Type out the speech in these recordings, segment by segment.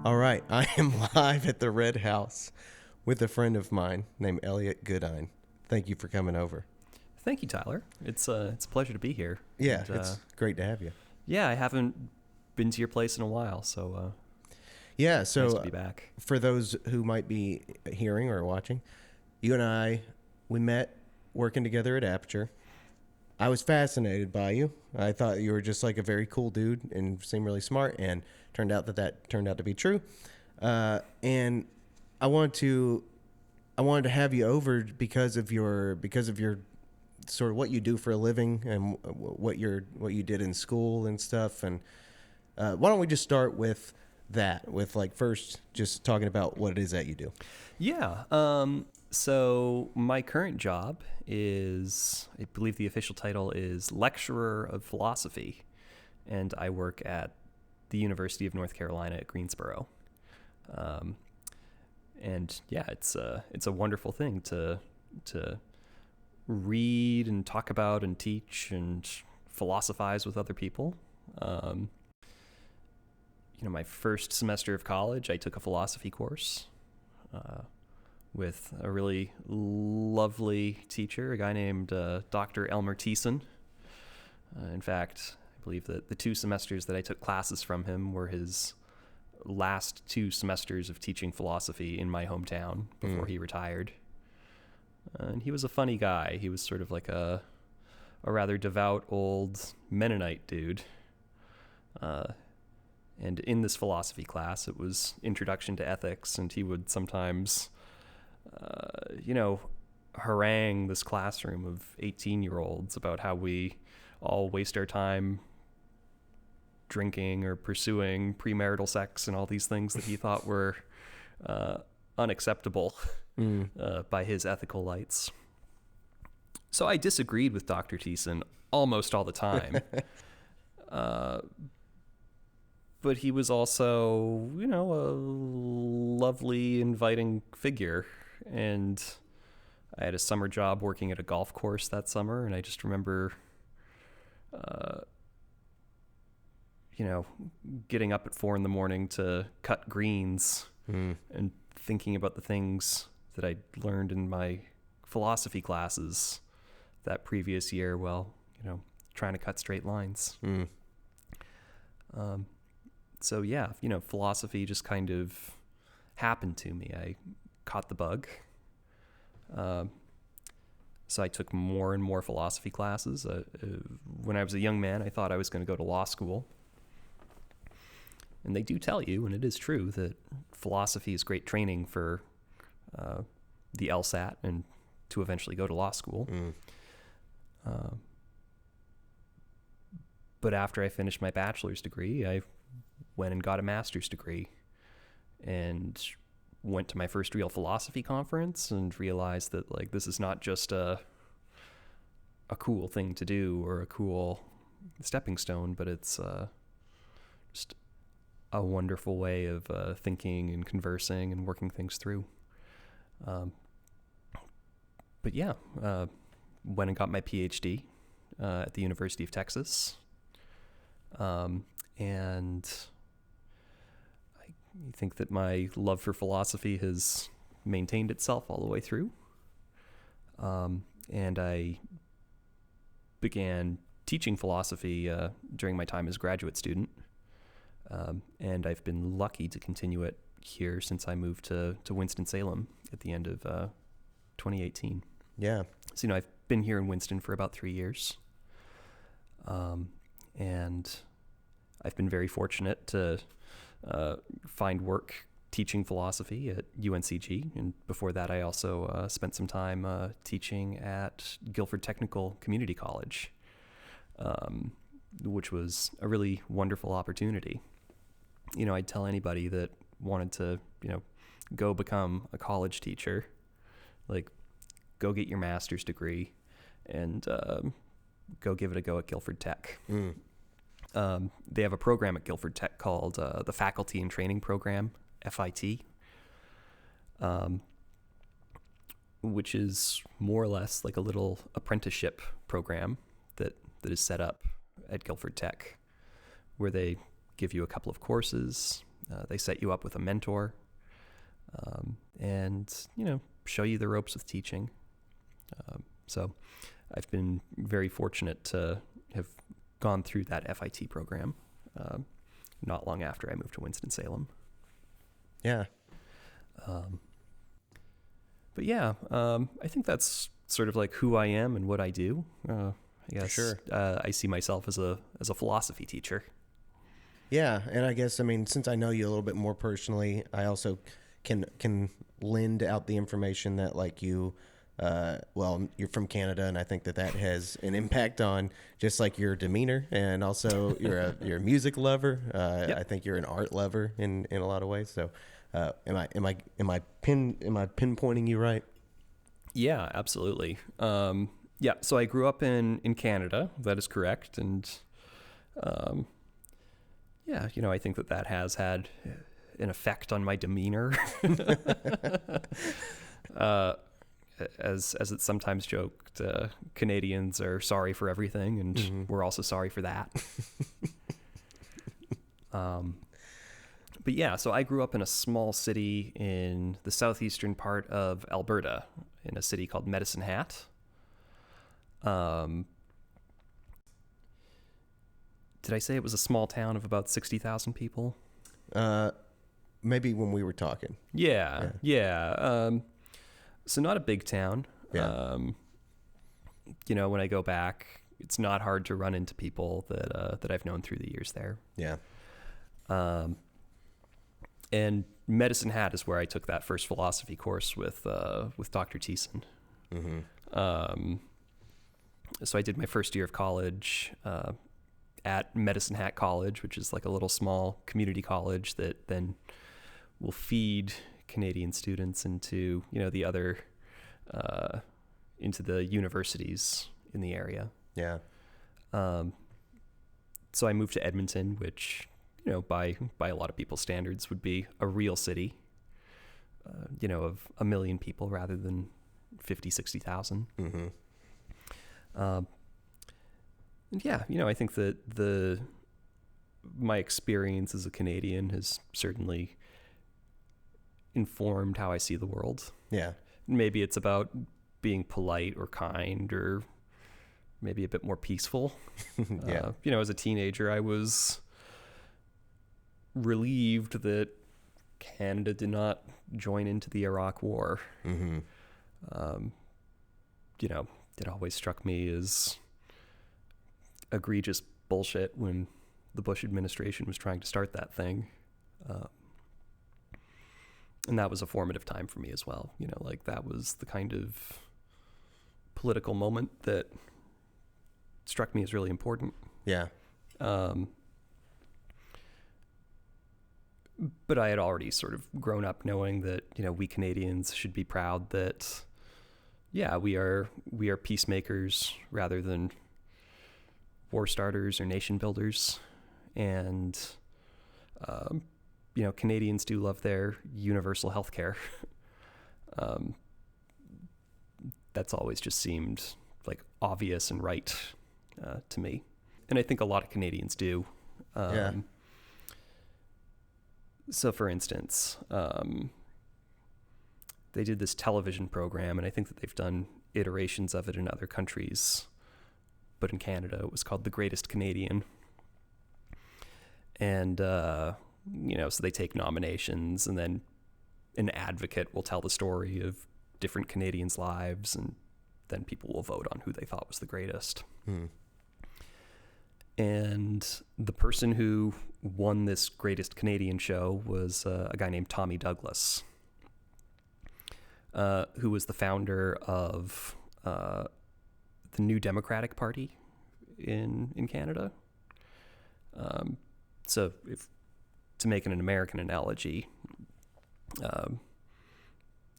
All right, I am live at the Red House with a friend of mine named Elliot Goodine. Thank you for coming over. Thank you, Tyler. It's a pleasure to be here. Yeah, And, it's great to have you. yeah, I haven't been to your place in a while, so Yeah, nice so to be back. for those who might be hearing or watching, you and I, we met working together at Aperture. I was fascinated by you. I thought you were just like a very cool dude and seemed really smart, and turned out that turned out to be true. And I wanted to have you over because of your sort of what you do for a living and what you did in school and stuff. And why don't we just start with that, with like first just talking about what it is that you do. Yeah. So my current job is, I believe the official title is Lecturer of Philosophy, and I work at the University of North Carolina at Greensboro. And yeah, it's a wonderful thing to read and talk about and teach and philosophize with other people. My first semester of college, I took a philosophy course with a really lovely teacher, a guy named Dr. Elmer Thiessen. In fact, I believe that the 2 semesters that I took classes from him were his last 2 semesters of teaching philosophy in my hometown before he retired. And he was a funny guy. He was sort of like a rather devout old Mennonite dude. And in this philosophy class, it was Introduction to Ethics, and he would sometimes, harangue this classroom of 18-year-olds about how we all waste our time drinking or pursuing premarital sex and all these things that he thought were unacceptable by his ethical lights. So I disagreed with Dr. Thiessen almost all the time. But he was also, a lovely, inviting figure. And I had a summer job working at a golf course that summer, and I just remember, getting up at 4 a.m. to cut greens and thinking about the things that I'd learned in my philosophy classes that previous year while, trying to cut straight lines. So yeah, philosophy just kind of happened to me. I caught the bug. So I took more and more philosophy classes. When I was a young man, I thought I was going to go to law school. And they do tell you, and it is true, that philosophy is great training for the LSAT and to eventually go to law school. But after I finished my bachelor's degree, I went and got a master's degree and went to my first real philosophy conference and realized that this is not just a cool thing to do or a cool stepping stone, but it's just a wonderful way of thinking and conversing and working things through. But yeah, went and got my PhD at the University of Texas. And I think that my love for philosophy has maintained itself all the way through. And I began teaching philosophy during my time as a graduate student. And I've been lucky to continue it here since I moved to Winston-Salem at the end of 2018. Yeah. So, I've been here in Winston for about 3 years. And I've been very fortunate to find work teaching philosophy at UNCG. And before that, I also spent some time teaching at Guilford Technical Community College, which was a really wonderful opportunity. I'd tell anybody that wanted to, go become a college teacher, go get your master's degree and go give it a go at Guilford Tech. They have a program at Guilford Tech called the Faculty and Training Program, FIT, which is more or less like a little apprenticeship program that is set up at Guilford Tech, where they give you a couple of courses, They set you up with a mentor, and show you the ropes with teaching. So I've been very fortunate to have gone through that FIT program not long after I moved to Winston-Salem. Yeah. But yeah, I think that's sort of like who I am and what I do. I guess sure. I see myself as a philosophy teacher. Yeah, and I guess, I mean, since I know you a little bit more personally, I also can lend out the information that, like, you, well, you're from Canada, and I think that has an impact on just like your demeanor, and also you're a music lover. Yep. I think you're an art lover in a lot of ways. So, am I pinpointing you right? Yeah, absolutely. Yeah, so I grew up in Canada. That is correct, and yeah, I think that has had an effect on my demeanor. As it's sometimes joked, Canadians are sorry for everything, and we're also sorry for that. But yeah, so I grew up in a small city in the southeastern part of Alberta, in a city called Medicine Hat. Did I say it was a small town of about 60,000 people? Maybe when we were talking. Yeah. So not a big town. Yeah. When I go back, it's not hard to run into people that I've known through the years there. Yeah. And Medicine Hat is where I took that first philosophy course with Dr. Thiessen. Mm-hmm. So I did my first year of college at Medicine Hat College, which is like a little small community college that then will feed Canadian students into the other into the universities in the area. Yeah. So I moved to Edmonton, which by a lot of people's standards would be a real city, of 1 million people rather than 50, 60,000. Mm-hmm. And yeah, I think that my experience as a Canadian has certainly informed how I see the world. Yeah. Maybe it's about being polite or kind, or maybe a bit more peaceful. Yeah. As a teenager, I was relieved that Canada did not join into the Iraq War. Mm-hmm. It always struck me as egregious bullshit when the Bush administration was trying to start that thing. And that was a formative time for me as well. That was the kind of political moment that struck me as really important. Yeah. But I had already sort of grown up knowing that, we Canadians should be proud that, yeah, we are peacemakers rather than war starters or nation builders. And, Canadians do love their universal health care. That's always just seemed like obvious and right to me. And I think a lot of Canadians do. Yeah. So, for instance, they did this television program, and I think that they've done iterations of it in other countries. But in Canada, it was called The Greatest Canadian. And, so they take nominations, and then an advocate will tell the story of different Canadians' lives, and then people will vote on who they thought was the greatest. Hmm. And the person who won this Greatest Canadian show was a guy named Tommy Douglas, who was the founder of the New Democratic Party in Canada. So to make an American analogy,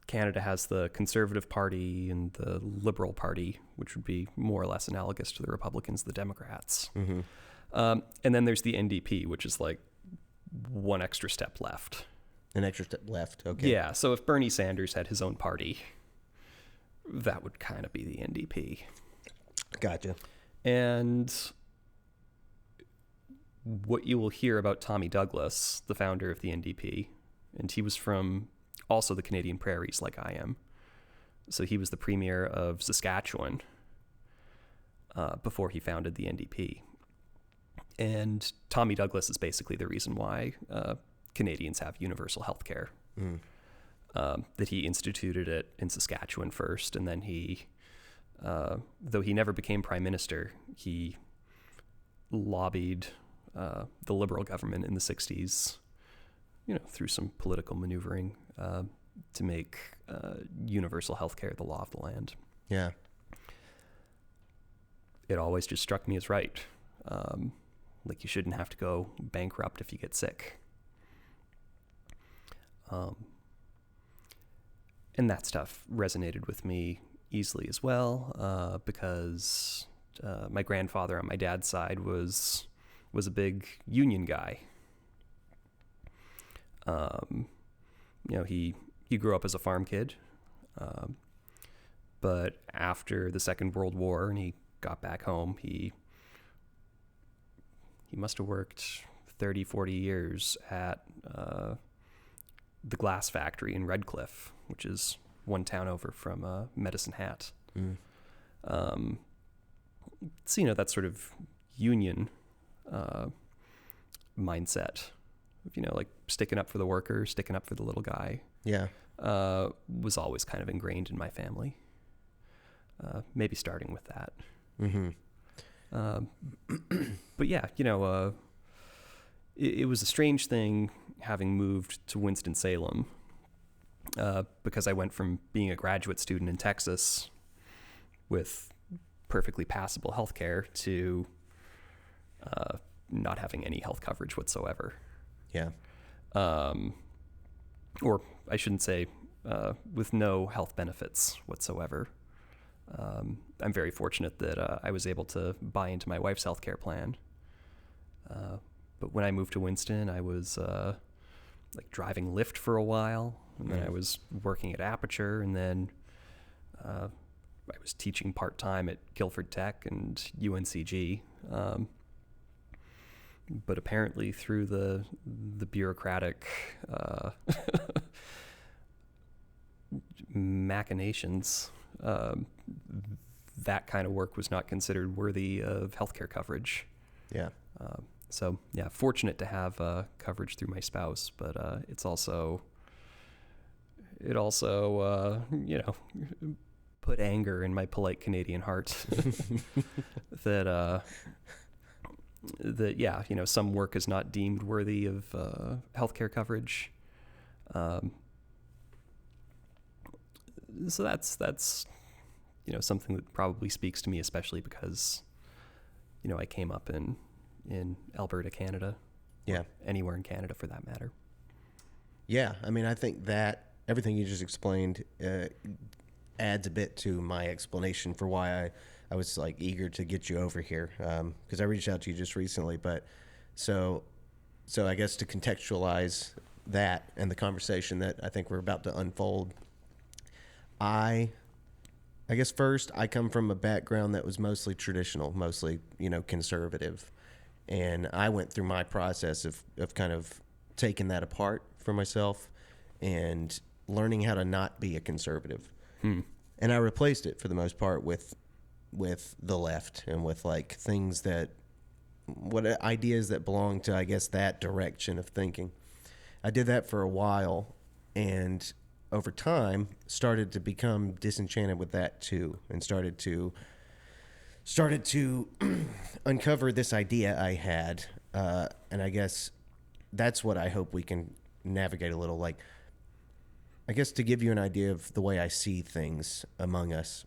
Canada has the Conservative Party and the Liberal Party, which would be more or less analogous to the Republicans, the Democrats. Mm-hmm. And then there's the NDP, which is like one extra step left. An extra step left. Okay. Yeah. So if Bernie Sanders had his own party, that would kind of be the NDP. Gotcha. And what you will hear about Tommy Douglas, the founder of the NDP, and he was from also the Canadian prairies like I am. So he was the premier of Saskatchewan before he founded the NDP. And Tommy Douglas is basically the reason why Canadians have universal health care. That he instituted it in Saskatchewan first, and then he, though he never became prime minister, he lobbied the Liberal government in the 60s, through some political maneuvering to make universal health care the law of the land. Yeah. It always just struck me as right. Like you shouldn't have to go bankrupt if you get sick. And that stuff resonated with me easily as well, because my grandfather on my dad's side was a big union guy. He grew up as a farm kid, but after the Second World War and he got back home, he must have worked 30, 40 years at the glass factory in Redcliffe, which is one town over from Medicine Hat. So, that sort of union mindset of, like sticking up for the worker, sticking up for the little guy. Yeah. Was always kind of ingrained in my family. Maybe starting with that. Mm-hmm. But yeah, it was a strange thing having moved to Winston-Salem, because I went from being a graduate student in Texas with perfectly passable health care to not having any health coverage whatsoever. Yeah. Or I shouldn't say with no health benefits whatsoever. I'm very fortunate that I was able to buy into my wife's healthcare plan. But when I moved to Winston, I was like driving Lyft for a while, and then I was working at Aperture, and then I was teaching part-time at Guilford Tech and UNCG. But apparently through the bureaucratic machinations, that kind of work was not considered worthy of healthcare coverage. Yeah. So yeah, fortunate to have coverage through my spouse, but it also put anger in my polite Canadian heart that some work is not deemed worthy of healthcare coverage. So that's something that probably speaks to me, especially because I came up in Alberta, Canada. Yeah. Anywhere in Canada for that matter. Yeah. I mean, I think that everything you just explained adds a bit to my explanation for why I was like eager to get you over here. Because I reached out to you just recently, but so I guess to contextualize that and the conversation that I think we're about to unfold, I guess first I come from a background that was mostly traditional, mostly, conservative. And I went through my process of kind of taking that apart for myself and learning how to not be a conservative. And I replaced it for the most part with the left and with like things ideas that belong to, I guess, that direction of thinking. I did that for a while, and over time started to become disenchanted with that too, and started to uncover this idea I had, and I guess that's what I hope we can navigate a little. Like, I guess to give you an idea of the way I see things among us,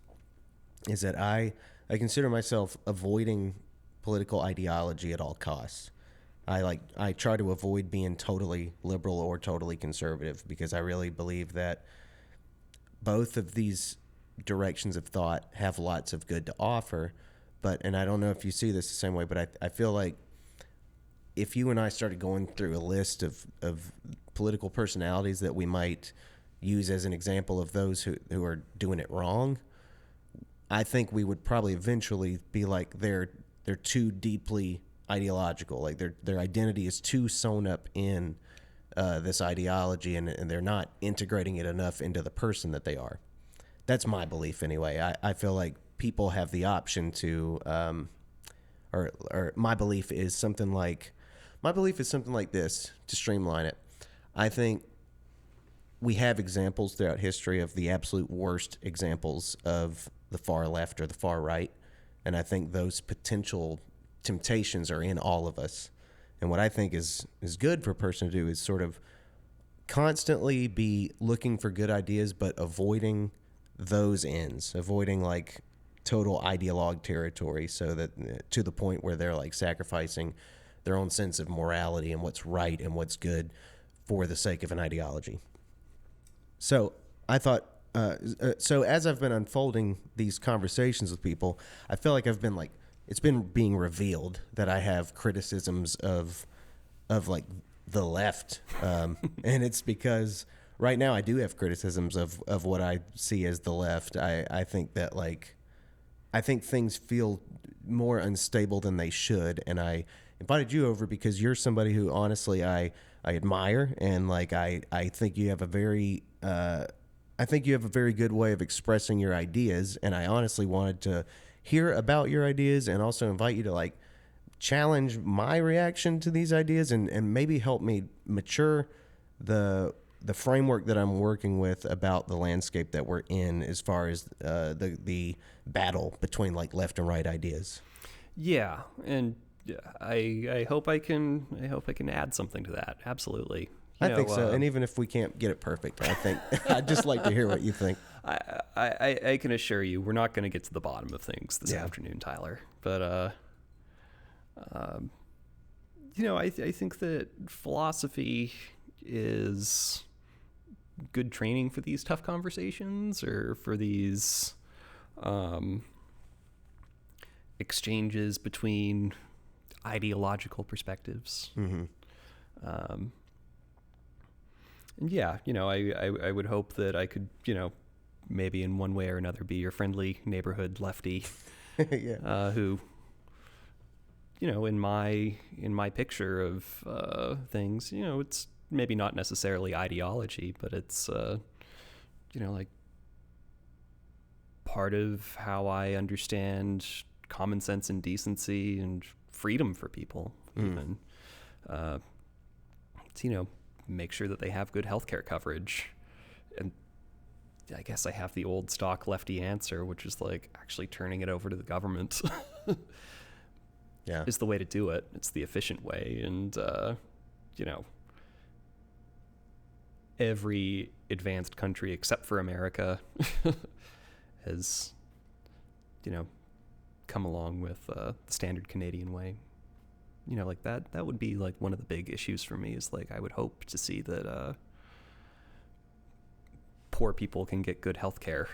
is that I consider myself avoiding political ideology at all costs. I try to avoid being totally liberal or totally conservative, because I really believe that both of these directions of thought have lots of good to offer. And I don't know if you see this the same way, but I feel like if you and I started going through a list of political personalities that we might use as an example of those who are doing it wrong, I think we would probably eventually be like, they're too deeply ideological. Like their identity is too sewn up in this ideology, and they're not integrating it enough into the person that they are. That's my belief anyway. I feel like people have the option to, or my belief is something like this, to streamline it. I think we have examples throughout history of the absolute worst examples of the far left or the far right. And I think those potential temptations are in all of us. And what I think is good for a person to do is sort of constantly be looking for good ideas, but avoiding those ends, avoiding like total ideologue territory, so that to the point where they're like sacrificing their own sense of morality and what's right and what's good for the sake of an ideology. So I thought, so as I've been unfolding these conversations with people, I feel like it's been being revealed that I have criticisms of like the left. And it's because right now I do have criticisms of what I see as the left. I think that I think things feel more unstable than they should. And I invited you over because you're somebody who honestly I admire, and I think you have a very good way of expressing your ideas, and I honestly wanted to hear about your ideas and also invite you to challenge my reaction to these ideas and maybe help me mature the framework that I'm working with about the landscape that we're in as far as the battle between left and right ideas. Yeah, and I hope I can add something to that. Absolutely. I think so. And even if we can't get it perfect, I think I'd just like to hear what you think. I can assure you we're not going to get to the bottom of things this afternoon, Tyler. But I think that philosophy is good training for these tough conversations, or for these exchanges between ideological perspectives. Mm-hmm. And I would hope that I could, maybe in one way or another be your friendly neighborhood lefty, who, in my picture of things, it's maybe not necessarily ideology, but it's, part of how I understand common sense and decency and freedom for people, even. To, make sure that they have good healthcare coverage. And I guess I have the old stock lefty answer, which is actually turning it over to the government is the way to do it. It's the efficient way. And, every advanced country except for America has, come along with the standard Canadian way. That would be one of the big issues for me, is I would hope to see that poor people can get good health care,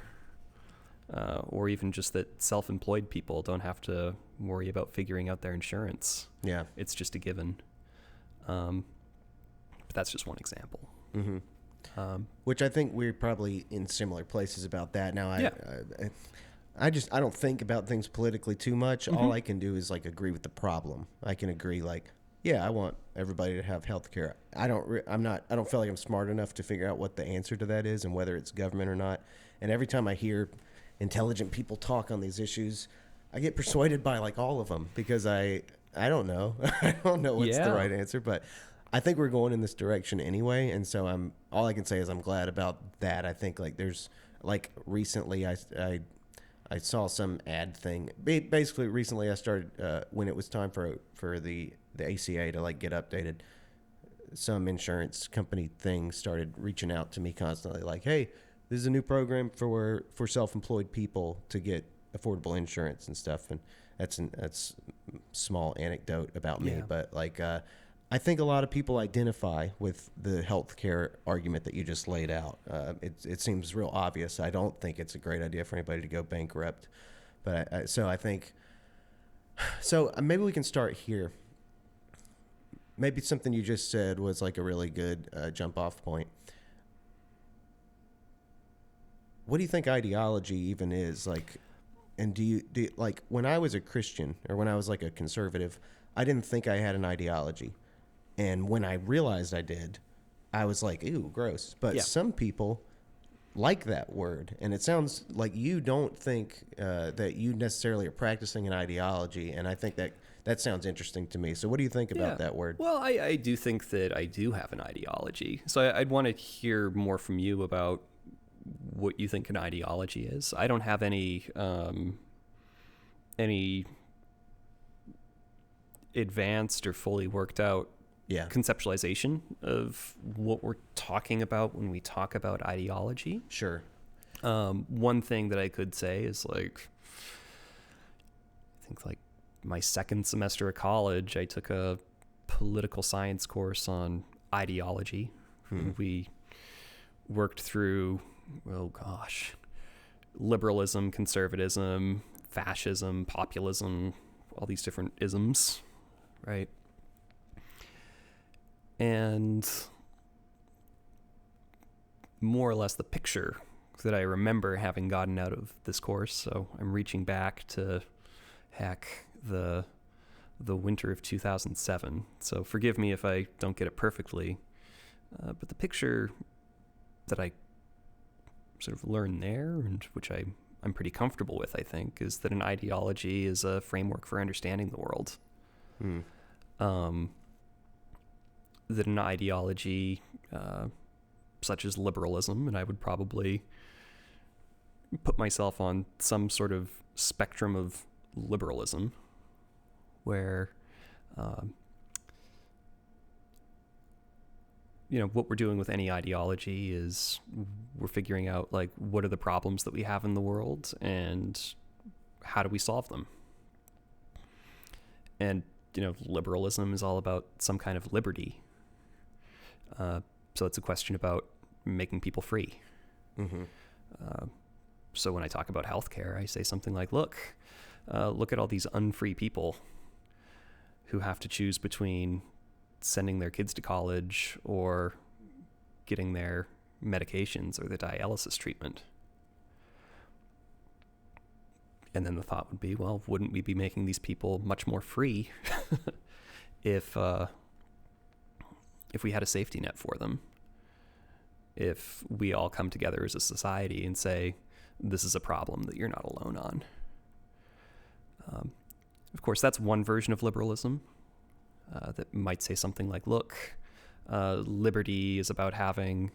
or even just that self-employed people don't have to worry about figuring out their insurance. Yeah. It's just a given. But that's just one example. Mm-hmm. Which I think we're probably in similar places about that. Now, I don't think about things politically too much. Mm-hmm. All I can do is agree with the problem. I can agree I want everybody to have health care. I don't feel like I'm smart enough to figure out what the answer to that is and whether it's government or not. And every time I hear intelligent people talk on these issues, I get persuaded by all of them, because I don't know. I don't know what's the right answer, but I think we're going in this direction anyway. And so all I can say is I'm glad about that. I think there's recently I saw some ad thing. Basically, recently I started, when it was time for the ACA to get updated, some insurance company thing started reaching out to me constantly hey, this is a new program for self-employed people to get affordable insurance and stuff. And that's a small anecdote about me. But I think a lot of people identify with the healthcare argument that you just laid out. It seems real obvious. I don't think it's a great idea for anybody to go bankrupt. But I think maybe we can start here. Maybe something you just said was a really good jump off point. What do you think ideology even is? And do you when I was a Christian, or when I was a conservative, I didn't think I had an ideology. And when I realized I did, I was like, ew, gross. But Yeah. some people like that word. And it sounds like you don't think that you necessarily are practicing an ideology. And I think that sounds interesting to me. So what do you think about that word? Well, I do think that I do have an ideology. So I'd want to hear more from you about what you think an ideology is. I don't have any advanced or fully worked out conceptualization of what we're talking about when we talk about ideology. Sure. One thing that I could say is like, I think like my second semester of college, I took a political science course on ideology. We worked through, liberalism, conservatism, fascism, populism, all these different isms, right? And more or less the picture that I remember having gotten out of this course, so I'm reaching back to, the winter of 2007. So forgive me if I don't get it perfectly, but the picture that I sort of learned there, and which I'm pretty comfortable with, I think, is that an ideology is a framework for understanding the world. That an ideology such as liberalism, and I would probably put myself on some sort of spectrum of liberalism, where what we're doing with any ideology is we're figuring out like what are the problems that we have in the world and how do we solve them. And liberalism is all about some kind of liberty. So it's a question about making people free. So when I talk about healthcare, I say something like, look at all these unfree people who have to choose between sending their kids to college or getting their medications or the dialysis treatment. And then the thought would be, well, wouldn't we be making these people much more free if we had a safety net for them? If we all come together as a society and say, this is a problem that you're not alone on. Of course, that's one version of liberalism that might say something like, look, liberty is about having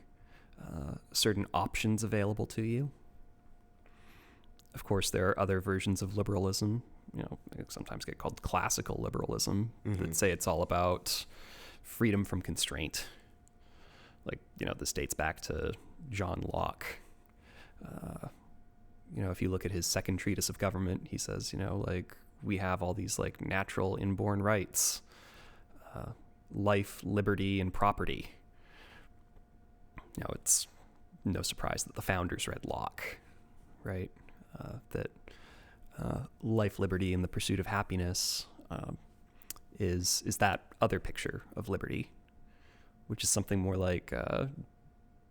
certain options available to you. Of course, there are other versions of liberalism, they sometimes get called classical liberalism, that say it's all about freedom from constraint. Like, this dates back to John Locke. If you look at his second treatise of government, he says, we have all these like natural inborn rights, life, liberty, and property. It's no surprise that the founders read Locke, right? That life, liberty, and the pursuit of happiness is that other picture of liberty, which is something more like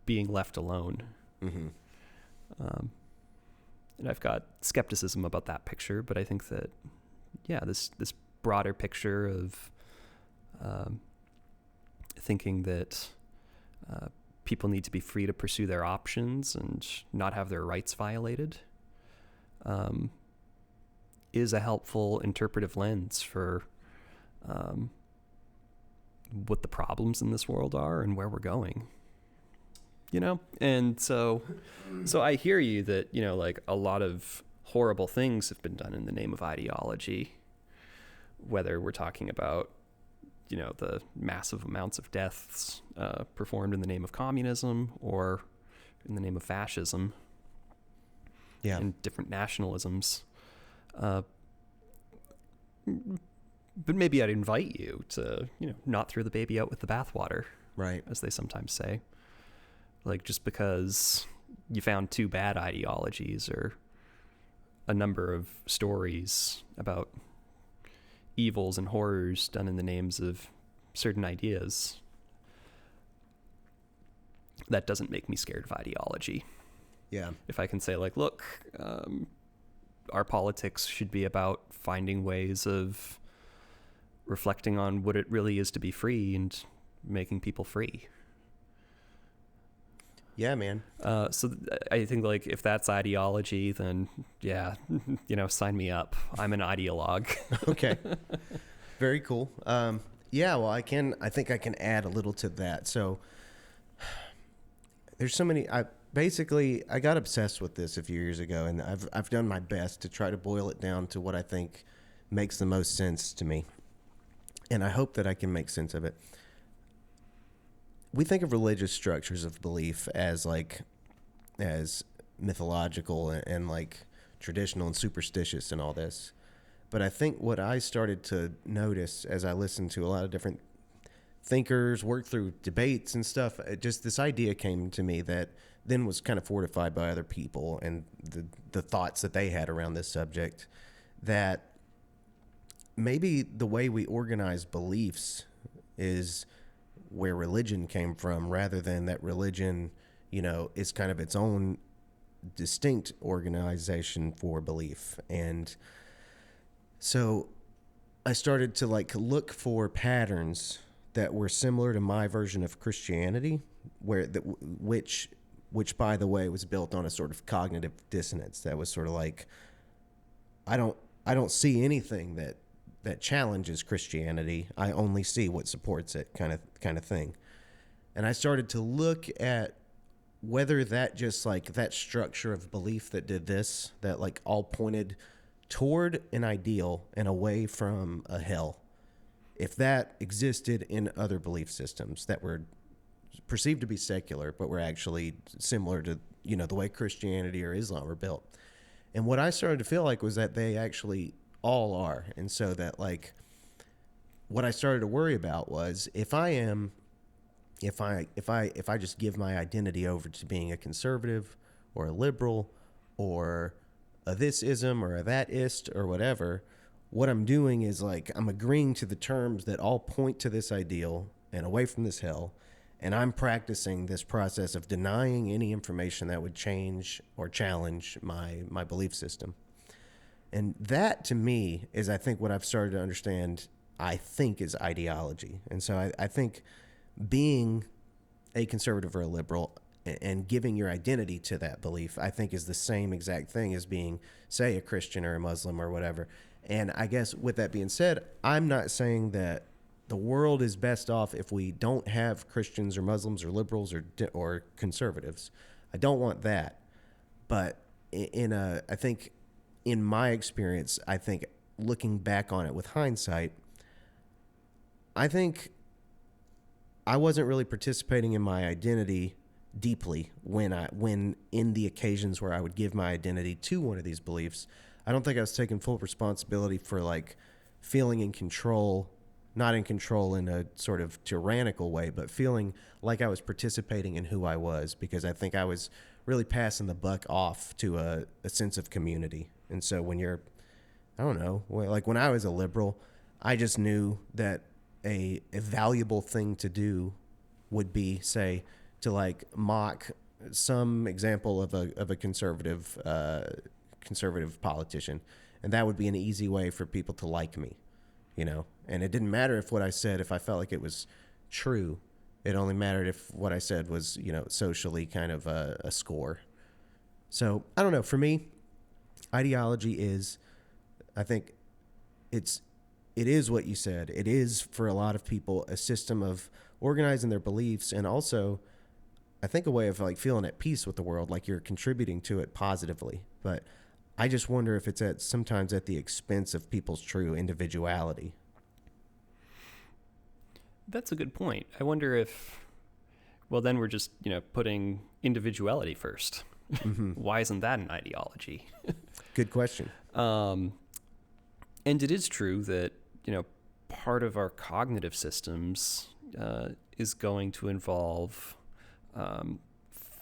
being left alone. And I've got skepticism about that picture, but I think that, this broader picture of thinking that people need to be free to pursue their options and not have their rights violated is a helpful interpretive lens for what the problems in this world are and where we're going. And so I hear you that, like a lot of horrible things have been done in the name of ideology, whether we're talking about, the massive amounts of deaths performed in the name of communism or in the name of fascism and different nationalisms. But maybe I'd invite you to, not throw the baby out with the bathwater, right? As they sometimes say. Like, just because you found two bad ideologies or a number of stories about evils and horrors done in the names of certain ideas, that doesn't make me scared of ideology. Yeah. If I can say, like, look, our politics should be about finding ways of reflecting on what it really is to be free and making people free. Yeah, man. I think like if that's ideology, then yeah, sign me up. I'm an ideologue. Okay. Very cool. Yeah, well, I think I can add a little to that. So there's so many, I got obsessed with this a few years ago, and I've done my best to try to boil it down to what I think makes the most sense to me. And I hope that I can make sense of it. We think of religious structures of belief as mythological and like traditional and superstitious and all this. But I think what I started to notice as I listened to a lot of different thinkers, work through debates and stuff, just this idea came to me that then was kind of fortified by other people and the thoughts that they had around this subject, that maybe the way we organize beliefs is where religion came from, rather than that religion, is kind of its own distinct organization for belief. And so I started to look for patterns that were similar to my version of Christianity, which by the way was built on a sort of cognitive dissonance that was sort of like, I don't see anything that challenges Christianity. I only see what supports it, kind of thing. And I started to look at whether that just that structure of belief that did this, that all pointed toward an ideal and away from a hell, if that existed in other belief systems that were perceived to be secular, but were actually similar to, the way Christianity or Islam were built. And what I started to feel like was that they actually all are. And so that what I started to worry about was if I just give my identity over to being a conservative or a liberal or a this-ism or a that-ist or whatever, what I'm doing is I'm agreeing to the terms that all point to this ideal and away from this hell. And I'm practicing this process of denying any information that would change or challenge my belief system. And that, to me, is, I think, what I've started to understand, I think, is ideology. And so I think being a conservative or a liberal and giving your identity to that belief, I think, is the same exact thing as being, say, a Christian or a Muslim or whatever. And I guess with that being said, I'm not saying that the world is best off if we don't have Christians or Muslims or liberals or conservatives. I don't want that. But I think in my experience, I think looking back on it with hindsight, I think I wasn't really participating in my identity deeply when in the occasions where I would give my identity to one of these beliefs. I don't think I was taking full responsibility for feeling in control, not in control in a sort of tyrannical way, but feeling like I was participating in who I was, because I think I was really passing the buck off to a sense of community. And so when you're, I don't know, when I was a liberal, I just knew that a valuable thing to do would be, say, to mock some example of a conservative politician, and that would be an easy way for people to like me, And it didn't matter if what I said, if I felt like it was true. It only mattered if what I said was, socially kind of a score. So I don't know. For me, ideology is, I think it is what you said. It is, for a lot of people, a system of organizing their beliefs, and also, I think, a way of feeling at peace with the world, like you're contributing to it positively. But I just wonder if it's sometimes at the expense of people's true individuality. That's a good point. I wonder if, well, then we're just, putting individuality first. Mm-hmm. Why isn't that an ideology? Good question. And it is true that, part of our cognitive systems is going to involve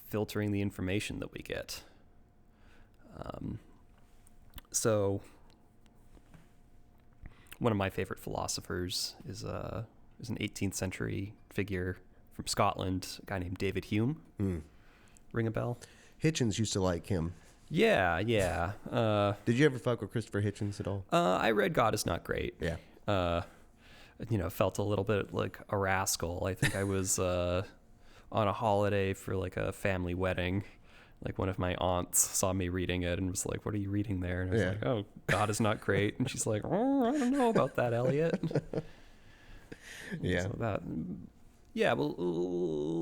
filtering the information that we get. So one of my favorite philosophers is an 18th century figure from Scotland, a guy named David Hume. Ring a bell? Hitchens used to like him. Yeah. Did you ever fuck with Christopher Hitchens at all? I read God Is Not Great. Yeah. felt a little bit like a rascal. I think I was on a holiday for like a family wedding. Like one of my aunts saw me reading it and was like, "What are you reading there?" And I was like, "Oh, God is not great." And she's like, "Oh, I don't know about that, Elliot." Yeah. So well,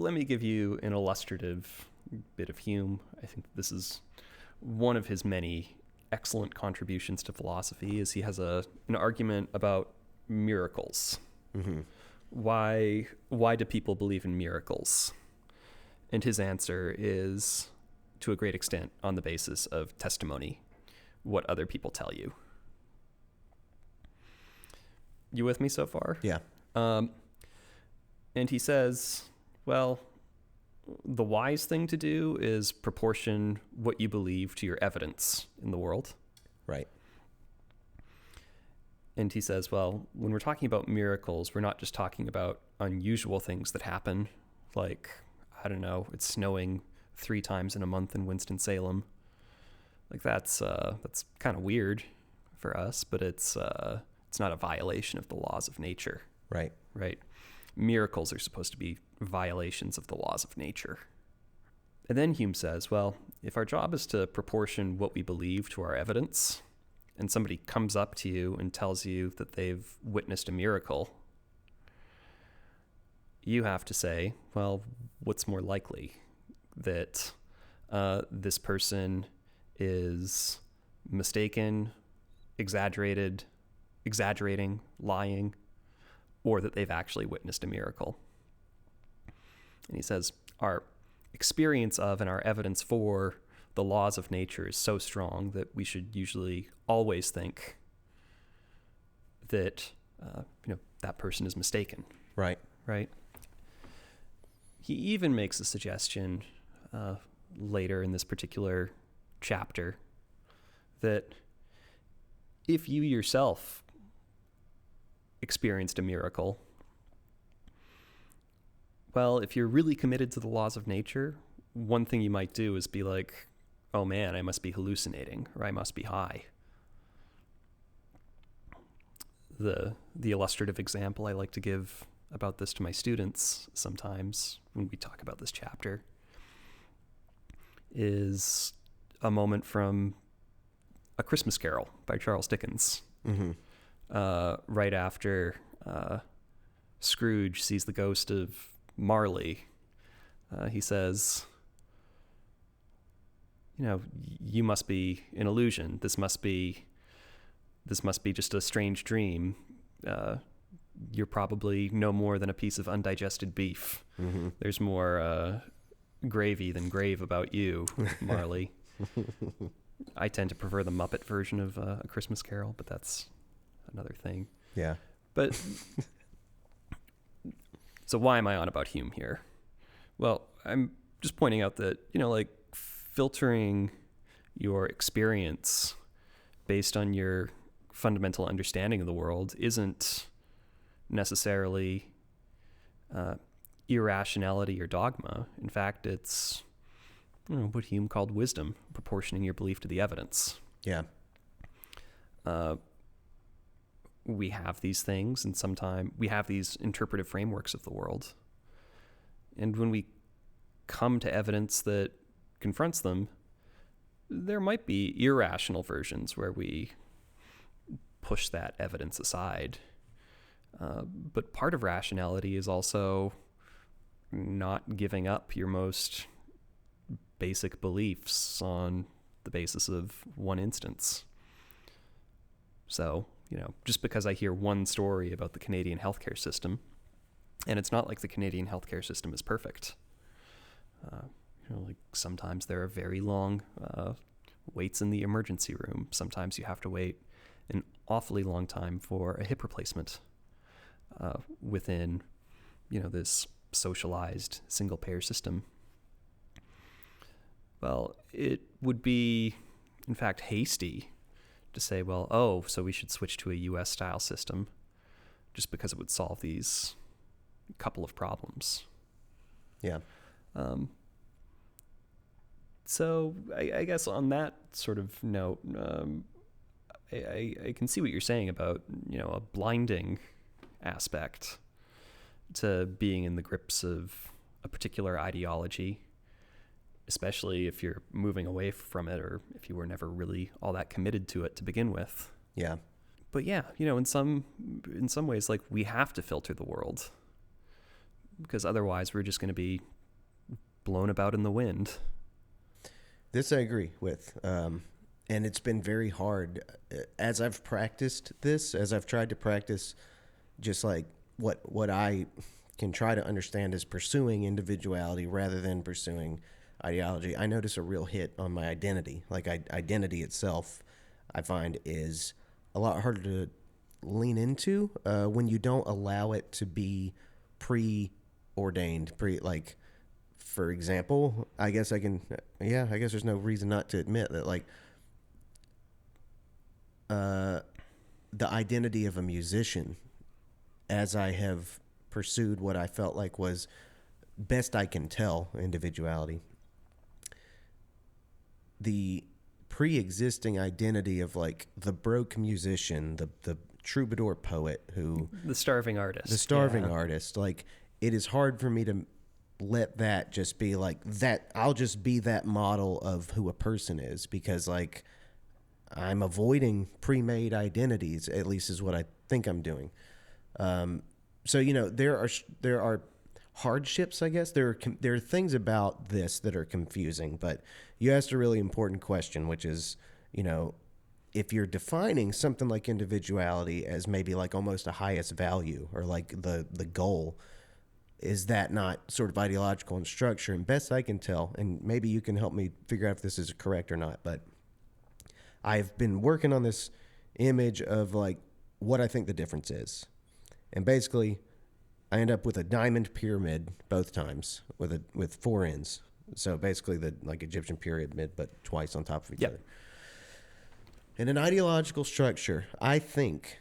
let me give you an illustrative bit of Hume. I think this is one of his many excellent contributions to philosophy. Is he has an argument about miracles. Mm-hmm. Why do people believe in miracles? And his answer is, to a great extent, on the basis of testimony, what other people tell you. You with me so far? Yeah. And he says, well, the wise thing to do is proportion what you believe to your evidence in the world. Right. And he says, well, when we're talking about miracles, we're not just talking about unusual things that happen, like, I don't know, it's snowing 3 times in a month in Winston-Salem. Like that's kind of weird for us, but it's not a violation of the laws of nature. Right. Right. Miracles are supposed to be violations of the laws of nature. And then Hume says, well, if our job is to proportion what we believe to our evidence, and somebody comes up to you and tells you that they've witnessed a miracle, you have to say, well, what's more likely? That this person is mistaken, exaggerating, lying, or that they've actually witnessed a miracle. And he says, our experience of and our evidence for the laws of nature is so strong that we should usually always think that that person is mistaken. Right. Right. He even makes a suggestion later in this particular chapter that if you yourself experienced a miracle, well, if you're really committed to the laws of nature, one thing you might do is be like, oh man, I must be hallucinating, or I must be high. The illustrative example I like to give about this to my students sometimes when we talk about this chapter is a moment from A Christmas Carol by Charles Dickens. Mm-hmm. Right after Scrooge sees the ghost of Marley, he says, you must be an illusion. This must be just a strange dream. You're probably no more than a piece of undigested beef. Mm-hmm. There's more gravy than grave about you, Marley. I tend to prefer the Muppet version of A Christmas Carol, but that's another thing. Yeah. But so why am I on about Hume here? Well, I'm just pointing out that, filtering your experience based on your fundamental understanding of the world isn't necessarily irrationality or dogma. In fact, it's what Hume called wisdom, proportioning your belief to the evidence. Yeah. We have these things, and sometimes we have these interpretive frameworks of the world. And when we come to evidence that confronts them, there might be irrational versions where we push that evidence aside. But part of rationality is also not giving up your most basic beliefs on the basis of one instance. So, just because I hear one story about the Canadian healthcare system, and it's not like the Canadian healthcare system is perfect. Like sometimes there are very long waits in the emergency room. Sometimes you have to wait an awfully long time for a hip replacement within, this socialized single-payer system. Well, it would be, in fact, hasty to say, so we should switch to a U.S.-style system just because it would solve these couple of problems. Yeah. So I guess on that sort of note, I can see what you're saying about, a blinding aspect to being in the grips of a particular ideology, especially if you're moving away from it or if you were never really all that committed to it to begin with. Yeah. But yeah, you know, in some ways, like, we have to filter the world because otherwise we're just going to be blown about in the wind. This I agree with. And it's been very hard as I've practiced this, as I've tried to practice just like what I can try to understand is pursuing individuality rather than pursuing ideology. I notice a real hit on my identity. Like identity itself, I find, is a lot harder to lean into when you don't allow it to be preordained, like, for example, I guess there's no reason not to admit that, like, the identity of a musician, as I have pursued what I felt like was best I can tell individuality, the pre-existing identity of, like, the broke musician, the troubadour poet who... The starving artist. Like, it is hard for me to let that just be like that. I'll just be that model of who a person is because, like, I'm avoiding pre-made identities, at least is what I think I'm doing. So, you know, there are hardships, I guess. There are things about this that are confusing, but you asked a really important question, which is, you know, if you're defining something like individuality as maybe like almost a highest value or like the goal, is that not sort of ideological in structure? And best I can tell, and maybe you can help me figure out if this is correct or not, but I've been working on this image of like what I think the difference is. And basically, I end up with a diamond pyramid both times with four ends. So basically the like Egyptian pyramid, but twice on top of each other. In an ideological structure, I think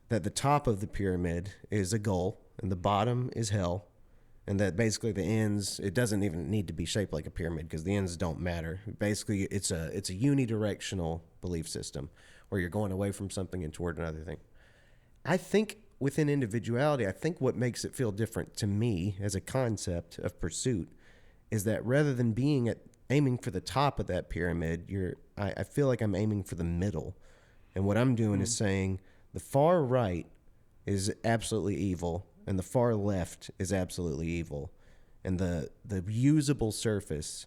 that the top of the pyramid is a goal and the bottom is hell. And that basically the ends, it doesn't even need to be shaped like a pyramid because the ends don't matter. Basically, it's a unidirectional belief system where you're going away from something and toward another thing. I think within individuality, I think what makes it feel different to me as a concept of pursuit is that rather than aiming for the top of that pyramid, I feel like I'm aiming for the middle. And what I'm doing is saying the far right is absolutely evil and the far left is absolutely evil. And the usable surface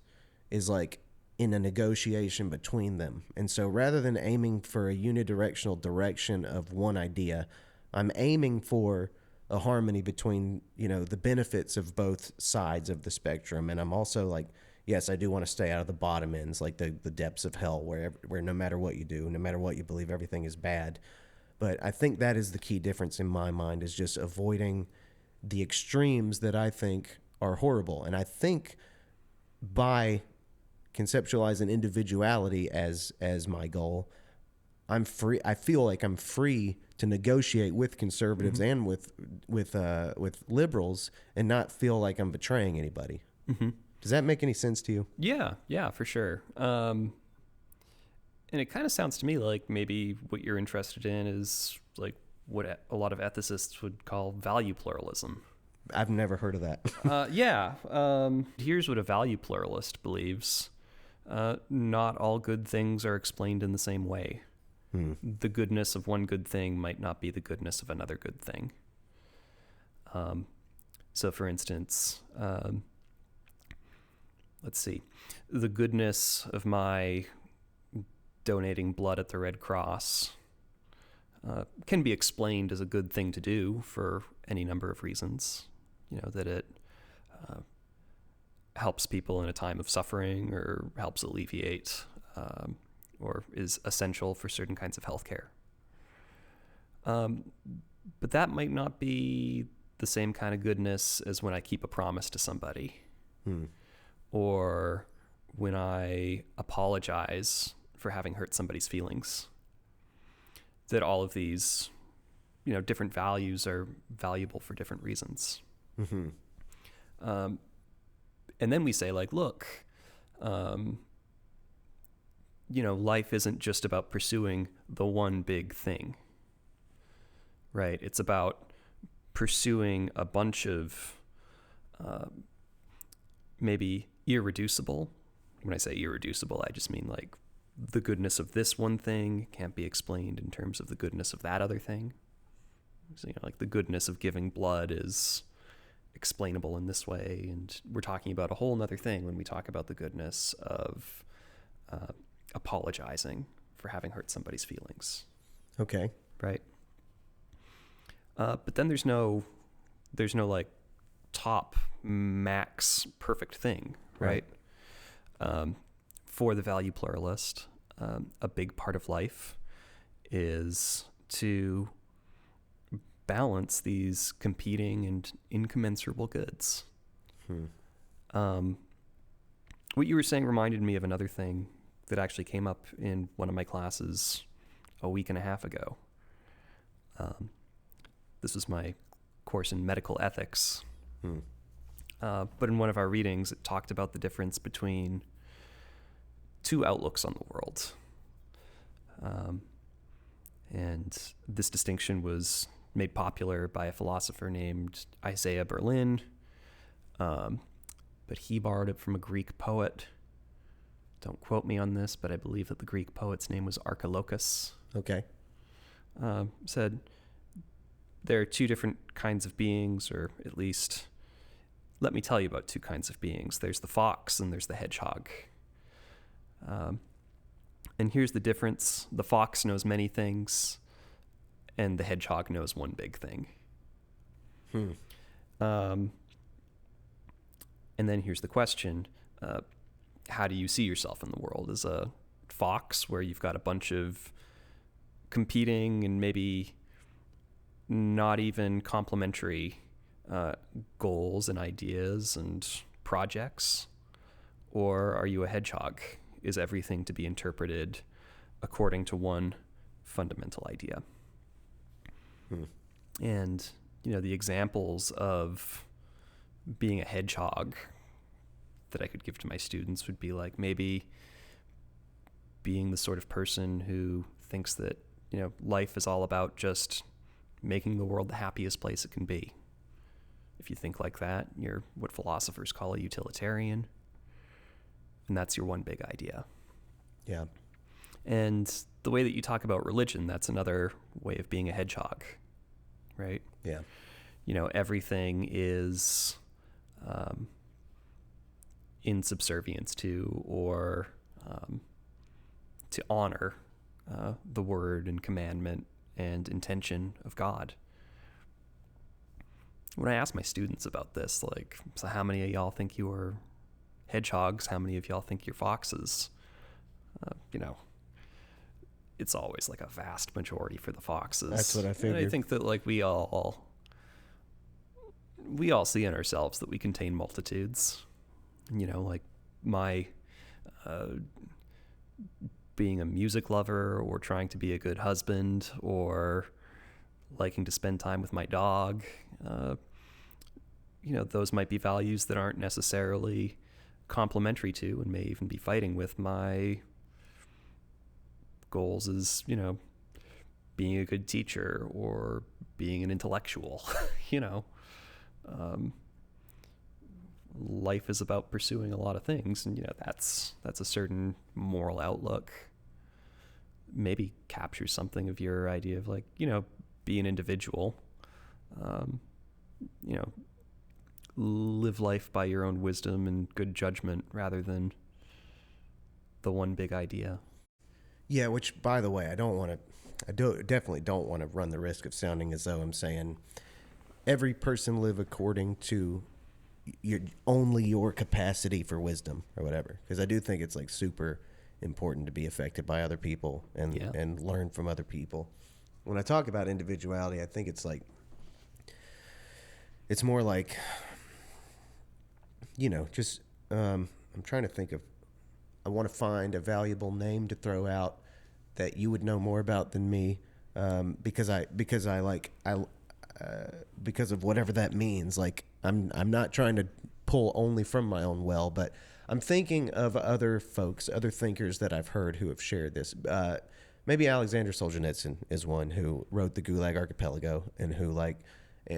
is like in a negotiation between them. And so rather than aiming for a unidirectional direction of one idea, I'm aiming for a harmony between, you know, the benefits of both sides of the spectrum. And I'm also like, yes, I do want to stay out of the bottom ends, like the depths of hell where no matter what you do, no matter what you believe, everything is bad. But I think that is the key difference in my mind, is just avoiding the extremes that I think are horrible. And I think by conceptualizing individuality as my goal, I'm free. I feel like I'm free to negotiate with conservatives and with liberals and not feel like I'm betraying anybody. Mm-hmm. Does that make any sense to you? Yeah, for sure. And it kind of sounds to me like maybe what you're interested in is like what a lot of ethicists would call value pluralism. I've never heard of that. Here's what a value pluralist believes. Not all good things are explained in the same way. The goodness of one good thing might not be the goodness of another good thing. So, for instance, let's see. The goodness of my donating blood at the Red Cross can be explained as a good thing to do for any number of reasons. You know, that it helps people in a time of suffering or helps alleviate or is essential for certain kinds of healthcare. But that might not be the same kind of goodness as when I keep a promise to somebody or when I apologize for having hurt somebody's feelings. That all of these, you know, different values are valuable for different reasons. Mm-hmm. And then we say, like, look, you know, life isn't just about pursuing the one big thing, right? It's about pursuing a bunch of maybe irreducible. When I say irreducible, I just mean like the goodness of this one thing can't be explained in terms of the goodness of that other thing. So, like the goodness of giving blood is explainable in this way, and we're talking about a whole nother thing when we talk about the goodness of apologizing for having hurt somebody's feelings. Okay. Right. But then there's no like top max perfect thing, right? For the value pluralist, a big part of life is to balance these competing and incommensurable goods. What you were saying reminded me of another thing that actually came up in one of my classes a week and a half ago. This was my course in medical ethics. But in one of our readings, it talked about the difference between two outlooks on the world. And this distinction was made popular by a philosopher named Isaiah Berlin. But he borrowed it from a Greek poet. Don't quote me on this, but I believe that the Greek poet's name was Archilochus. Okay. Said there are two different kinds of beings, or at least let me tell you about two kinds of beings. There's the fox and there's the hedgehog. And here's the difference. The fox knows many things, and the hedgehog knows one big thing. And then here's the question. How do you see yourself in the world? As a fox, where you've got a bunch of competing and maybe not even complementary goals and ideas and projects? Or are you a hedgehog? Is everything to be interpreted according to one fundamental idea? And, the examples of being a hedgehog that I could give to my students would be like maybe being the sort of person who thinks that, life is all about just making the world the happiest place it can be. If you think like that, you're what philosophers call a utilitarian. And that's your one big idea. Yeah. And the way that you talk about religion, that's another way of being a hedgehog, right? Yeah. Everything is in subservience to or to honor the word and commandment and intention of God. When I ask my students about this, like, so how many of y'all think you are hedgehogs? How many of y'all think you're foxes? It's always like a vast majority for the foxes. That's what I figured. And I think that like we all see in ourselves that we contain multitudes. Like my being a music lover, or trying to be a good husband, or liking to spend time with my dog. Those might be values that aren't necessarily complementary to, and may even be fighting with, my goals as, being a good teacher or being an intellectual. Life is about pursuing a lot of things, and that's a certain moral outlook. Maybe captures something of your idea of like, be an individual. Live life by your own wisdom and good judgment rather than the one big idea. Yeah, which, by the way, I definitely don't want to run the risk of sounding as though I'm saying every person live according to only your capacity for wisdom or whatever. Because I do think it's like super important to be affected by other people and learn from other people. When I talk about individuality, I think it's like, it's more like, I'm trying to think of, I want to find a valuable name to throw out that you would know more about than me, because of whatever that means. Like I'm not trying to pull only from my own well, but I'm thinking of other folks, other thinkers that I've heard who have shared this. Maybe Alexander Solzhenitsyn is one who wrote the Gulag Archipelago and who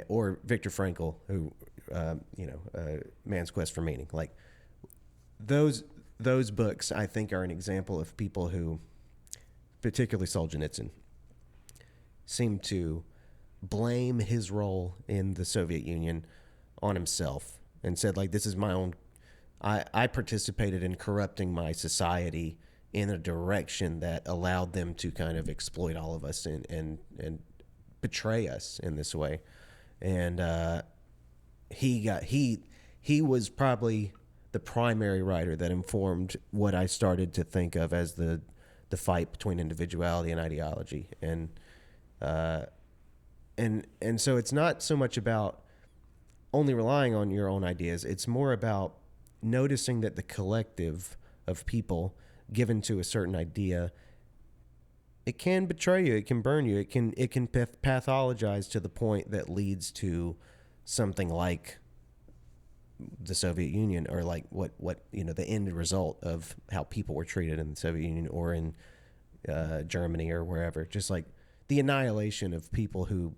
or Viktor Frankl, who, Man's Quest for Meaning. Like those books, I think, are an example of people who, particularly Solzhenitsyn, seem to blame his role in the Soviet Union on himself and said, like, this is my own. I participated in corrupting my society in a direction that allowed them to kind of exploit all of us and betray us in this way. And he was probably the primary writer that informed what I started to think of as the fight between individuality and ideology. And so it's not so much about only relying on your own ideas. It's more about noticing that the collective of people given to a certain idea, it can betray you, it can burn you, it can pathologize to the point that leads to something like the Soviet Union, or like what the end result of how people were treated in the Soviet Union or in Germany or wherever. Just like the annihilation of people who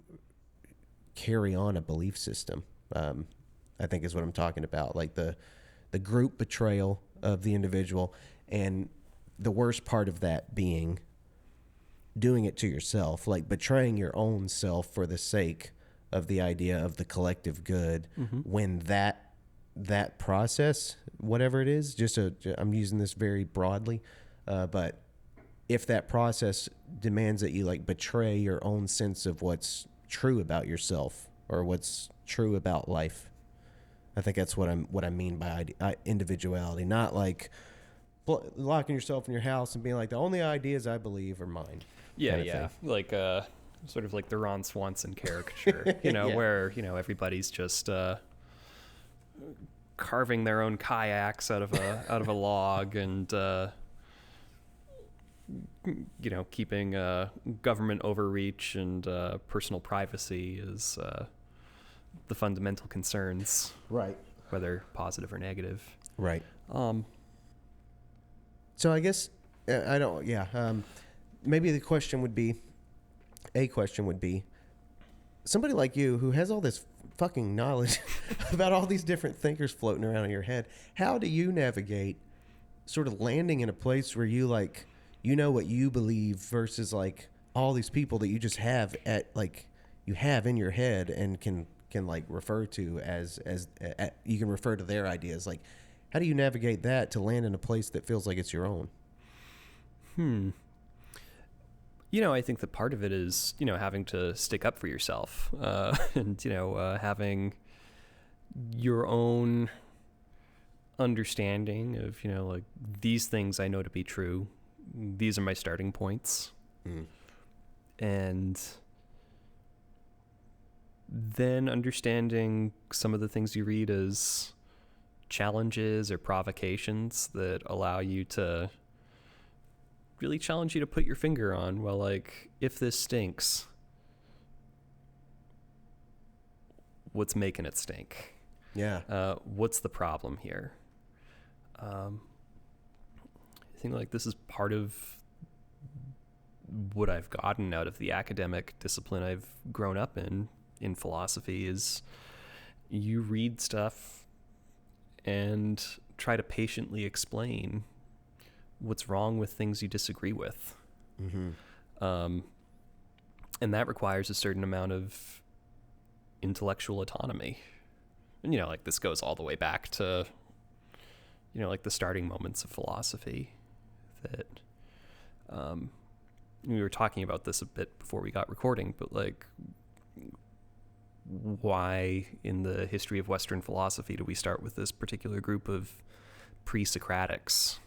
carry on a belief system, I think is what I'm talking about. Like the group betrayal of the individual, and the worst part of that being doing it to yourself, like betraying your own self for the sake of the idea of the collective good. Mm-hmm. When that process, whatever it is, I'm using this very broadly, but if that process demands that you like betray your own sense of what's true about yourself or what's true about life, I think that's what I mean by individuality. Not like locking yourself in your house and being like, the only ideas I believe are mine. Yeah. Like sort of like the Ron Swanson caricature, yeah. Where everybody's just carving their own kayaks out of a log, and keeping government overreach and personal privacy is the fundamental concerns, right? Whether positive or negative, right? So I guess I don't. Yeah. Maybe a question would be, somebody like you who has all this fucking knowledge about all these different thinkers floating around in your head. How do you navigate sort of landing in a place where you like, what you believe versus like all these people that you just have you have in your head and can like refer to as you can refer to their ideas. Like, how do you navigate that to land in a place that feels like it's your own? I think that part of it is, having to stick up for yourself, and, having your own understanding of, like, these things I know to be true. These are my starting points. And then understanding some of the things you read as challenges or provocations that allow you to really challenge you to put your finger on, well, like, if this stinks, what's making it stink? Yeah. What's the problem here? I think like this is part of what I've gotten out of the academic discipline I've grown up in philosophy, is you read stuff and try to patiently explain what's wrong with things you disagree with. Mm-hmm. And that requires a certain amount of intellectual autonomy. And, like this goes all the way back to, like the starting moments of philosophy that, we were talking about this a bit before we got recording, but like, why in the history of Western philosophy do we start with this particular group of pre-Socratics?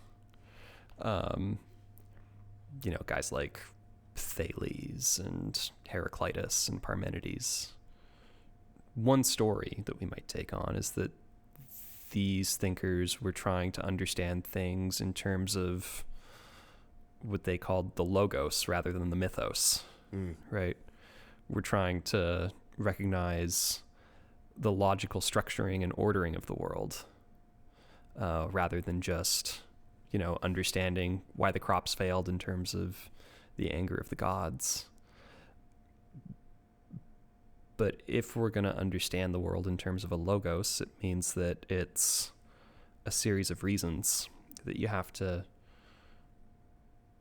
Guys like Thales and Heraclitus and Parmenides. One story that we might take on is that these thinkers were trying to understand things in terms of what they called the logos rather than the mythos, right? We're trying to recognize the logical structuring and ordering of the world, rather than just, understanding why the crops failed in terms of the anger of the gods. But if we're going to understand the world in terms of a logos, it means that it's a series of reasons that you have to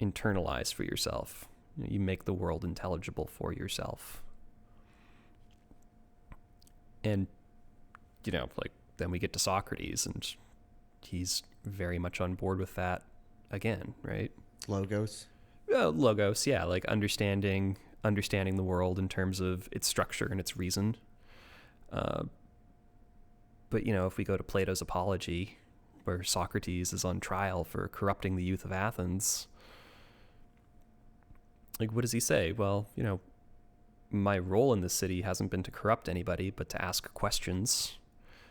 internalize for yourself. You make the world intelligible for yourself. And, like, then we get to Socrates, and he's very much on board with that again, right? Logos? Logos, yeah, like understanding the world in terms of its structure and its reason. But, if we go to Plato's Apology, where Socrates is on trial for corrupting the youth of Athens, like, what does he say? Well, my role in this city hasn't been to corrupt anybody, but to ask questions,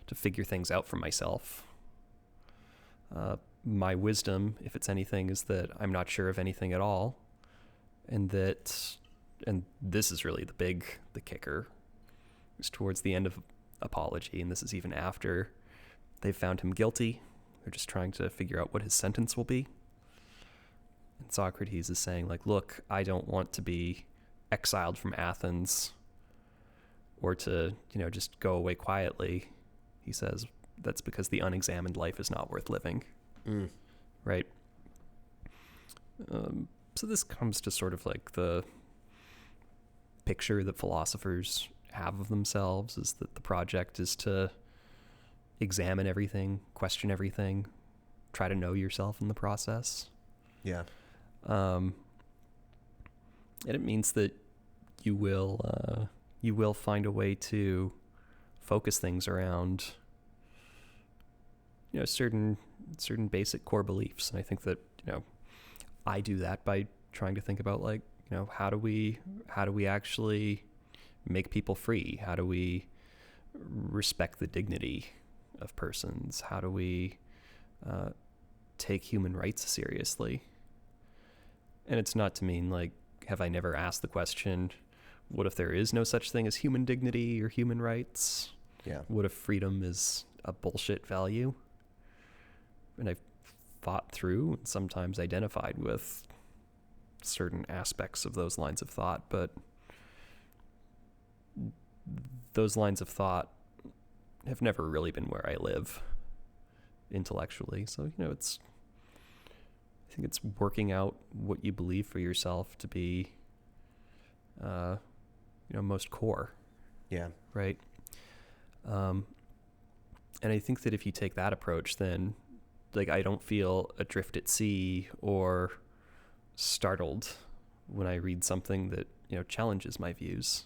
to figure things out for myself. My wisdom, if it's anything, is that I'm not sure of anything at all. And this is really the kicker. It's towards the end of Apology, and this is even after they've found him guilty. They're just trying to figure out what his sentence will be. And Socrates is saying, like, look, I don't want to be exiled from Athens or to, just go away quietly. He says that's because the unexamined life is not worth living. Right? So this comes to sort of like the picture that philosophers have of themselves, is that the project is to examine everything, question everything, try to know yourself in the process. Yeah. And it means that you will find a way to focus things around, certain basic core beliefs. And I think that, I do that by trying to think about, like, how do we actually make people free? How do we respect the dignity of persons? How do we take human rights seriously? And it's not to mean, like, have I never asked the question, what if there is no such thing as human dignity or human rights? Yeah. What if freedom is a bullshit value? And I've thought through and sometimes identified with certain aspects of those lines of thought, but those lines of thought have never really been where I live intellectually. So, I think it's working out what you believe for yourself to be, most core. Yeah. Right. And I think that if you take that approach, then, like, I don't feel adrift at sea or startled when I read something that, challenges my views.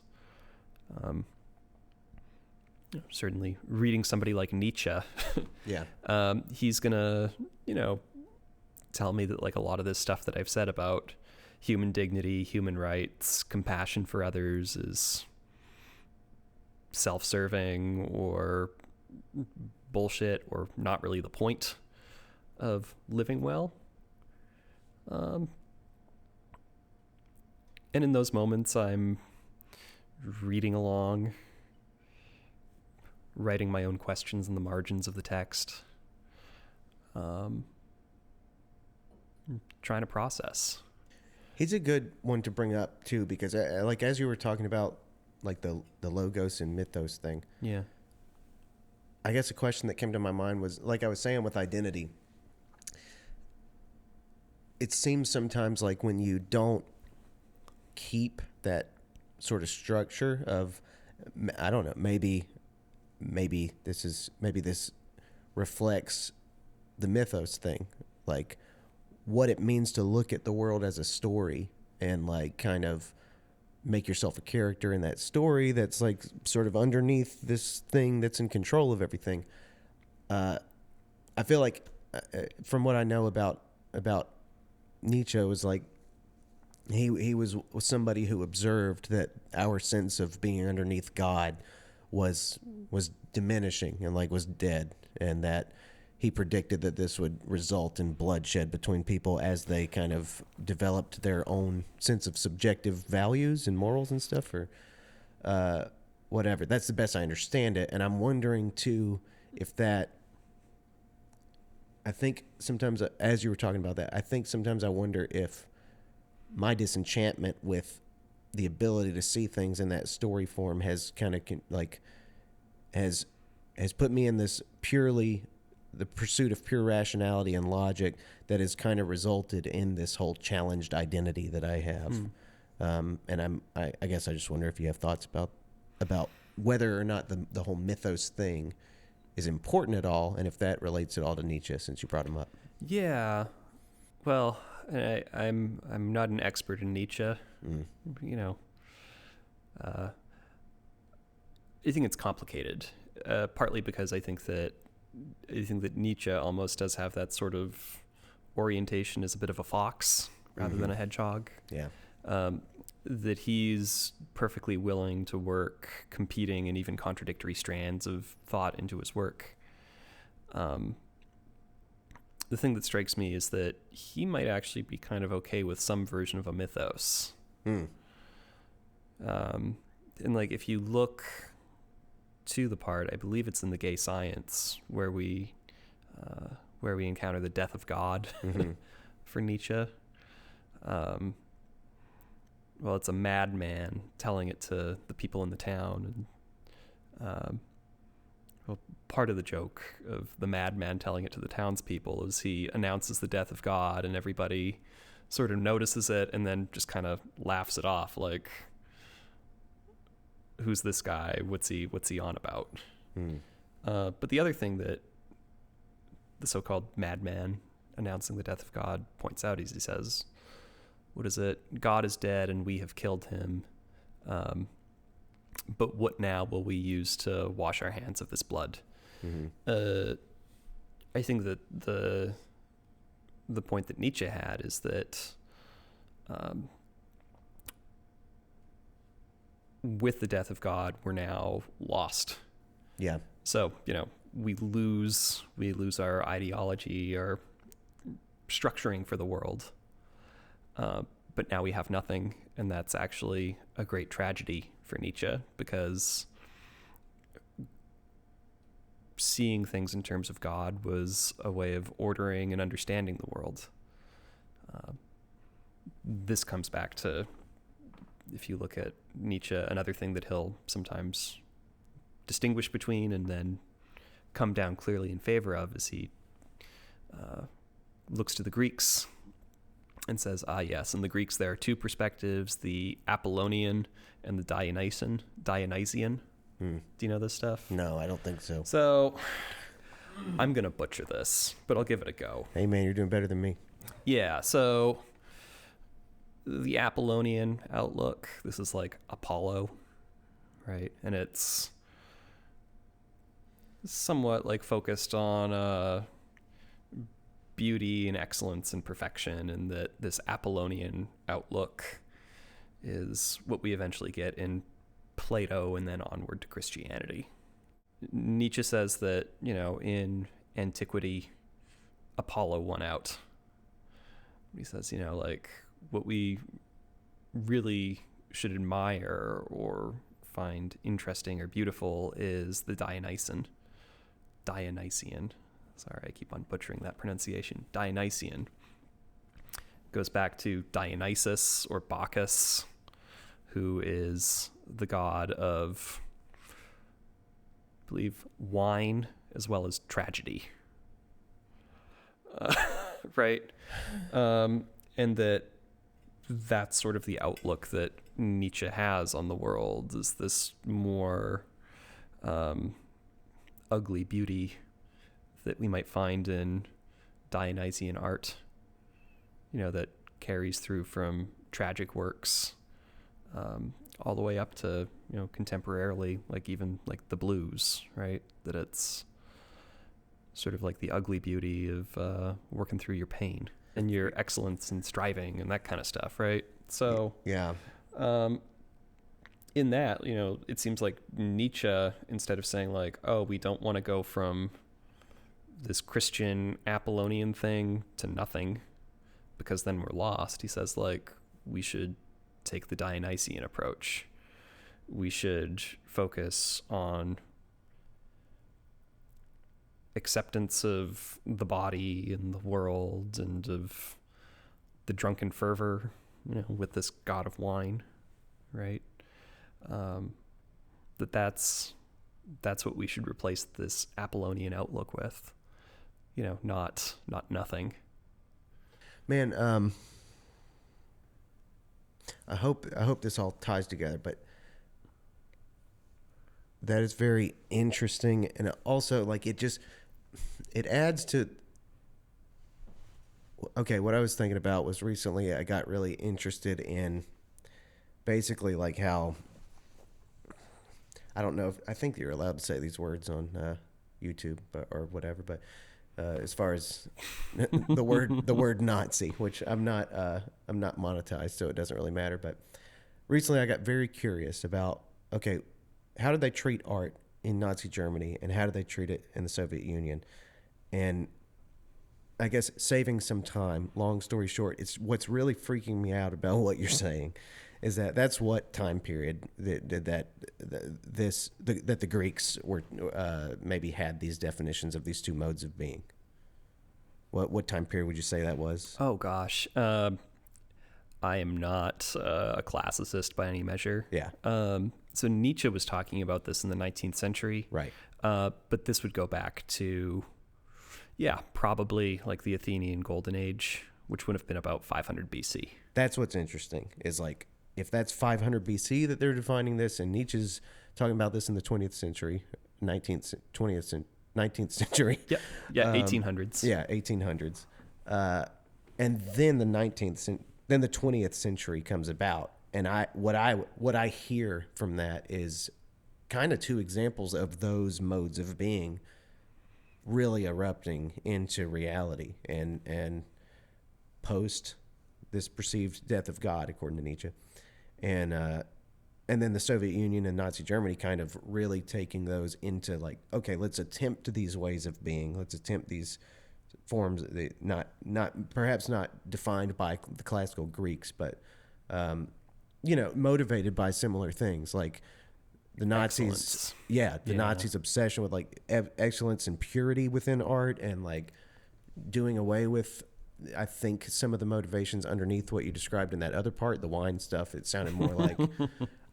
Certainly reading somebody like Nietzsche, Yeah. he's gonna, tell me that, like, a lot of this stuff that I've said about human dignity, human rights, compassion for others is self-serving or bullshit or not really the point of living well. And in those moments, I'm reading along, writing my own questions in the margins of the text, trying to process. He's a good one to bring up too, because like, as you were talking about, like, the logos and mythos thing, Yeah. I guess a question that came to my mind was, like I was saying with identity, it seems sometimes like when you don't keep that sort of structure of, I don't know, maybe this reflects the mythos thing, like what it means to look at the world as a story and, like, kind of make yourself a character in that story that's, like, sort of underneath this thing that's in control of everything. I feel like from what I know about Nietzsche, was like he was somebody who observed that our sense of being underneath God was diminishing and, like, was dead, and that he predicted that this would result in bloodshed between people as they kind of developed their own sense of subjective values and morals and stuff, or whatever. That's the best I understand it. And I'm wondering too if that, I think sometimes, as you were talking about that, I think sometimes I wonder if my disenchantment with the ability to see things in that story form has kind of has put me in this purely the pursuit of pure rationality and logic that has kind of resulted in this whole challenged identity that I have. And I guess I just wonder if you have thoughts about whether or not the whole mythos thing is important at all, and if that relates at all to Nietzsche, since you brought him up. Yeah. Well, I'm not an expert in Nietzsche. You know, I think it's complicated. Partly because I think that Nietzsche almost does have that sort of orientation as a bit of a fox rather than a hedgehog. Yeah. That he's perfectly willing to work competing and even contradictory strands of thought into his work. The thing that strikes me is that he might actually be kind of okay with some version of a mythos. And like, if you look to the part, I believe it's in The Gay Science, where we encounter the death of God for Nietzsche. Well, it's a madman telling it to the people in the town. And well, part of the joke of the madman telling it to the townspeople is he announces the death of God, and everybody sort of notices it and then just kind of laughs it off, like, who's this guy? What's he on about? But the other thing that the so-called madman announcing the death of God points out is he says, what is it? God is dead and we have killed him. But what now will we use to wash our hands of this blood? I think that the point that Nietzsche had is that with the death of God, we're now lost. Yeah. So, we lose our ideology, our structuring for the world. But now we have nothing, and that's actually a great tragedy for Nietzsche, because seeing things in terms of God was a way of ordering and understanding the world. This comes back to, if you look at Nietzsche, another thing that he'll sometimes distinguish between and then come down clearly in favor of is he looks to the Greeks and says, yes, in the Greeks there are two perspectives, the Apollonian and the Dionysian. Do you know this stuff? No, I don't think so. So I'm going to butcher this, but I'll give it a go. Hey, man, you're doing better than me. Yeah, so the Apollonian outlook, this is like Apollo, right? And it's somewhat like focused on beauty and excellence and perfection, and that this Apollonian outlook is what we eventually get in Plato and then onward to Christianity. Nietzsche says that, in antiquity, Apollo won out. He says, like, what we really should admire or find interesting or beautiful is the Dionysian. Sorry, I keep on butchering that pronunciation. Dionysian goes back to Dionysus or Bacchus, who is the god of, I believe, wine as well as tragedy. Right? And that's sort of the outlook that Nietzsche has on the world, is this more ugly beauty that we might find in Dionysian art, that carries through from tragic works all the way up to, contemporarily, like even like the blues, right? That it's sort of like the ugly beauty of working through your pain and your excellence and striving and that kind of stuff, right? So yeah. In that, it seems like Nietzsche, instead of saying like, oh, we don't want to go from this Christian Apollonian thing to nothing because then we're lost, he says, like, we should take the Dionysian approach. We should focus on acceptance of the body and the world and of the drunken fervor, with this god of wine. right? That's what we should replace this Apollonian outlook with, not nothing. Man, I hope this all ties together, but that is very interesting, and also like it adds to. Okay, what I was thinking about was recently I got really interested in basically like how, I don't know if I think you're allowed to say these words on YouTube or whatever, but as far as the word Nazi, which I'm not monetized, so it doesn't really matter. But recently I got very curious about, okay, how did they treat art in Nazi Germany and how did they treat it in the Soviet Union? And I guess saving some time, long story short, it's what's really freaking me out about what you're saying is that that's what time period that the Greeks were maybe had these definitions of these two modes of being. What time period would you say that was? Oh gosh, I am not a classicist by any measure. Yeah. So Nietzsche was talking about this in the 19th century, Right. But this would go back to, probably like the Athenian Golden Age, which would have been about 500 BC. That's what's interesting is like, if that's 500 BC that they're defining this, and Nietzsche's talking about this in the 20th century, 19th century. Yeah, 1800s. Yeah, 1800s. And then the 20th century comes about, and what I hear from that is kind of two examples of those modes of being really erupting into reality and post this perceived death of God, according to Nietzsche. And then the Soviet Union and Nazi Germany kind of really taking those into like, okay, let's attempt these ways of being. Let's attempt these forms, perhaps not defined by the classical Greeks, but, motivated by similar things like the Nazis. Excellence. Nazis' obsession with like excellence and purity within art and like doing away with, I think, some of the motivations underneath what you described in that other part, the wine stuff. It sounded more like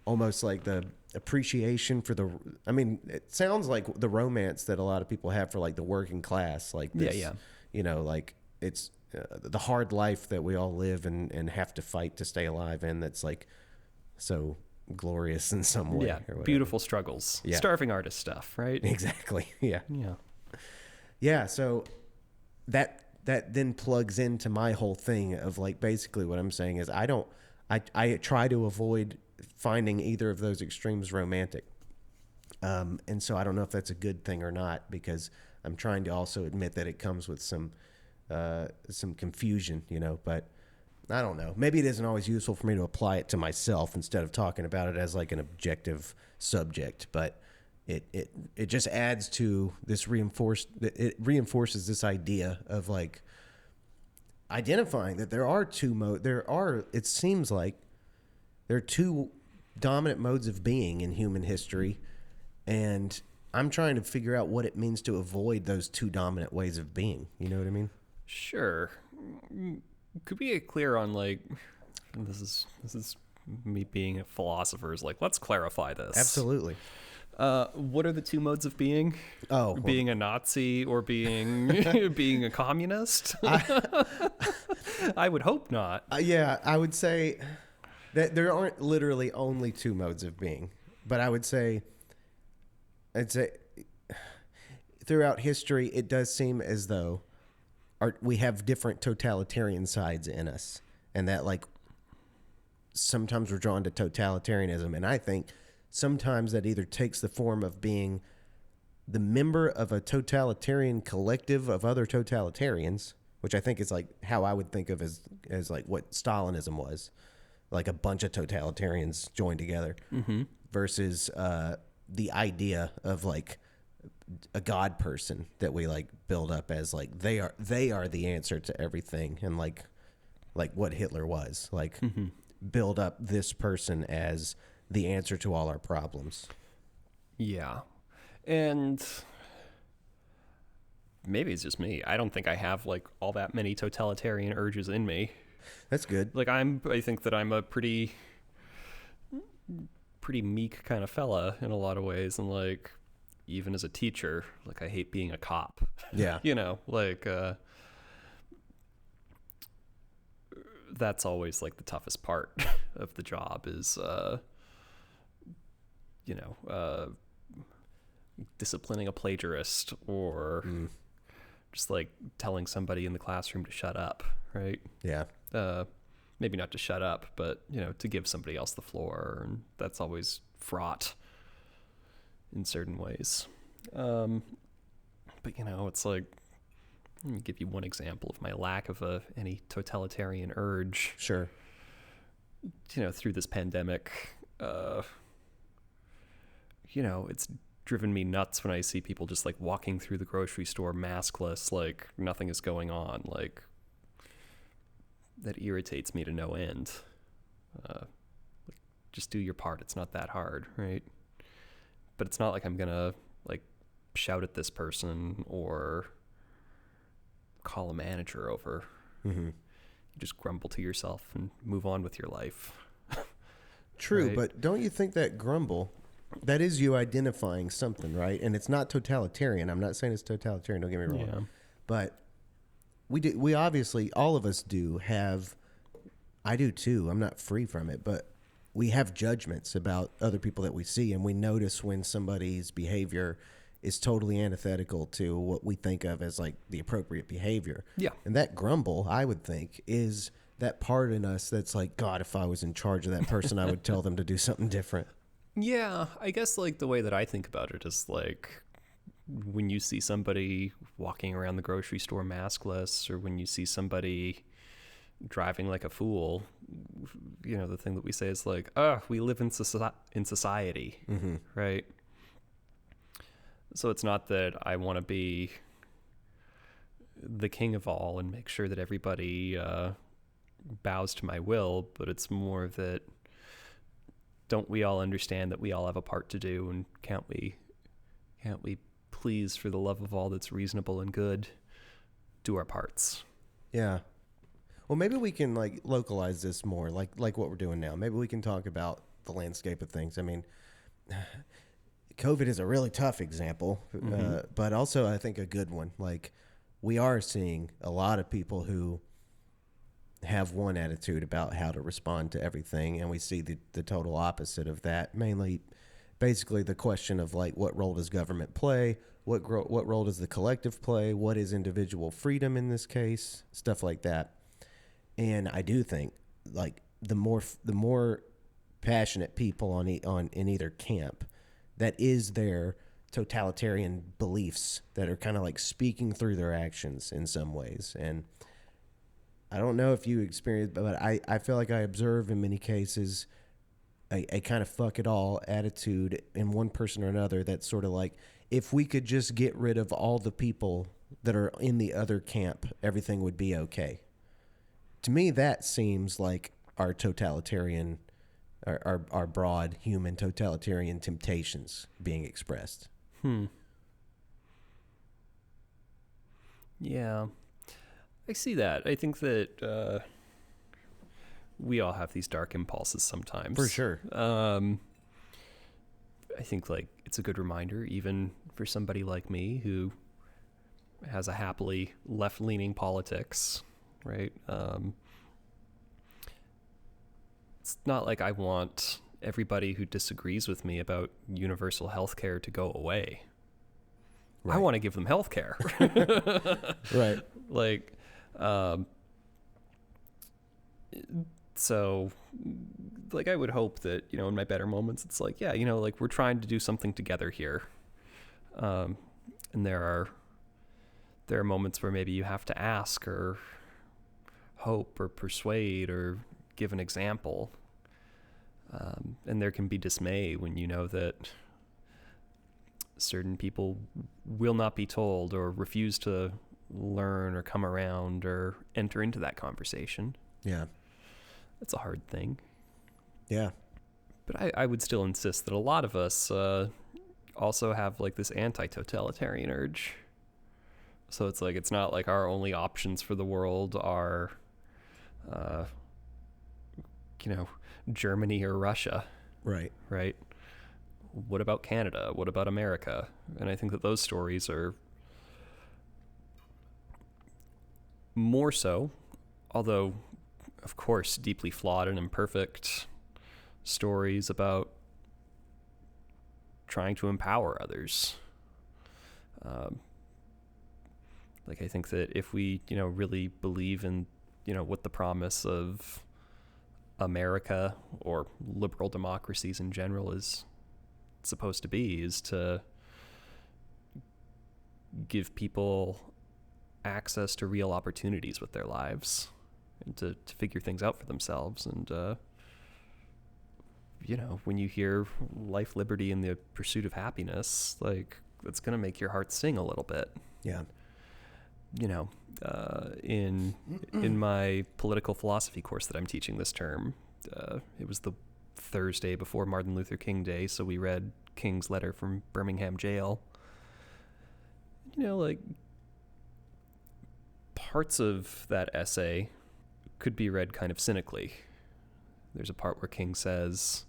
almost like the appreciation for it sounds like the romance that a lot of people have for like the working class, like this, like it's the hard life that we all live and have to fight to stay alive in. That's like so glorious in some way. Yeah, beautiful struggles. Yeah. Starving artist stuff, right? Exactly. Yeah. Yeah. Yeah. So that then plugs into my whole thing of like, basically what I'm saying is I try to avoid finding either of those extremes romantic. And so I don't know if that's a good thing or not, because I'm trying to also admit that it comes with some confusion, but I don't know. Maybe it isn't always useful for me to apply it to myself instead of talking about it as like an objective subject, but it just adds to this it reinforces this idea of like identifying that it seems like there are two dominant modes of being in human history, and I'm trying to figure out what it means to avoid those two dominant ways of being. You know what I mean? Sure. Could we get clear on like, this is me being a philosopher, is like, let's clarify this. Absolutely. What are the two modes of being? Oh, being a Nazi or being being a communist? I would hope not. Yeah, I would say that there aren't literally only two modes of being, but I'd say throughout history, it does seem as though we have different totalitarian sides in us, and that like sometimes we're drawn to totalitarianism, and I think sometimes that either takes the form of being the member of a totalitarian collective of other totalitarians, which I think is like how I would think of as like what Stalinism was, like a bunch of totalitarians joined together, versus the idea of like a God person that we like build up as like they are the answer to everything, and like what Hitler was like, build up this person as the answer to all our problems. Yeah. And maybe it's just me. I don't think I have like all that many totalitarian urges in me. That's good. Like I think that I'm a pretty pretty meek kind of fella in a lot of ways, and like even as a teacher, like I hate being a cop. Yeah. You know, like that's always like the toughest part of the job is disciplining a plagiarist or just like telling somebody in the classroom to shut up, right? Yeah. Maybe not to shut up, but, you know, to give somebody else the floor. And that's always fraught in certain ways. But, you know, it's like, let me give you one example of my lack of any totalitarian urge. Sure. You know, through this pandemic, you know, it's driven me nuts when I see people just like walking through the grocery store maskless, like nothing is going on. Like, that irritates me to no end. Just do your part. It's not that hard, right? But it's not like I'm gonna like shout at this person or call a manager over. Mm-hmm. You just grumble to yourself and move on with your life. True, Right? but don't you think that grumble, that is you identifying something, right? And it's not totalitarian. I'm not saying it's totalitarian, don't get me wrong. Yeah. But we obviously, all of us do have, I do too, I'm not free from it, but we have judgments about other people that we see, and we notice when somebody's behavior is totally antithetical to what we think of as like the appropriate behavior. Yeah. And that grumble, I would think, is that part in us that's like, God, if I was in charge of that person, I would tell them to do something different. Yeah, I guess like the way that I think about it is like when you see somebody walking around the grocery store maskless, or when you see somebody driving like a fool, you know, the thing that we say is like, we live in society, Mm-hmm. right? So it's not that I want to be the king of all and make sure that everybody bows to my will, but it's more that don't we all understand that we all have a part to do, and can't we please, for the love of all that's reasonable and good, do our parts? Yeah. Well, maybe we can like localize this more, like what we're doing now. Maybe we can talk about the landscape of things. I mean, COVID is a really tough example, but also I think a good one. Like, we are seeing a lot of people who have one attitude about how to respond to everything, and we see the total opposite of that. Mainly, basically, the question of like, what role does government play? What role does the collective play? What is individual freedom in this case? Stuff like that. And I do think like the more passionate people in either camp, that is their totalitarian beliefs that are kind of like speaking through their actions in some ways. And I don't know if you experience, but I feel like I observe in many cases a kind of fuck it all attitude in one person or another that's sort of like, if we could just get rid of all the people that are in the other camp, everything would be okay. To me, that seems like our totalitarian, our broad human totalitarian temptations being expressed. Yeah, I see that. I think that we all have these dark impulses sometimes. For sure. I think like it's a good reminder, even for somebody like me who has a happily left-leaning politics, right? It's not like I want everybody who disagrees with me about universal health care to go away. Right. I want to give them health care. Right. Like, so like I would hope that, you know, in my better moments, it's like, yeah, you know, like we're trying to do something together here. And there are moments where maybe you have to ask or hope or persuade or give an example. And there can be dismay when you know that certain people will not be told or refuse to learn or come around or enter into that conversation. Yeah. That's a hard thing. Yeah. But I would still insist that a lot of us also have like this anti-totalitarian urge. So it's like, it's not like our only options for the world are, you know, Germany or Russia. Right. right? What about Canada? What about America? And I think that those stories are more so, although, of course, deeply flawed and imperfect stories about trying to empower others. Like, I think that if we, really believe in, what the promise of America or liberal democracies in general is supposed to be, is to give people access to real opportunities with their lives and to figure things out for themselves. And, when you hear life, liberty, and the pursuit of happiness, like, that's going to make your heart sing a little bit. Yeah. In my political philosophy course that I'm teaching this term, it was the Thursday before Martin Luther King Day, so we read King's letter from Birmingham jail. Like, parts of that essay could be read kind of cynically. There's a part where King says,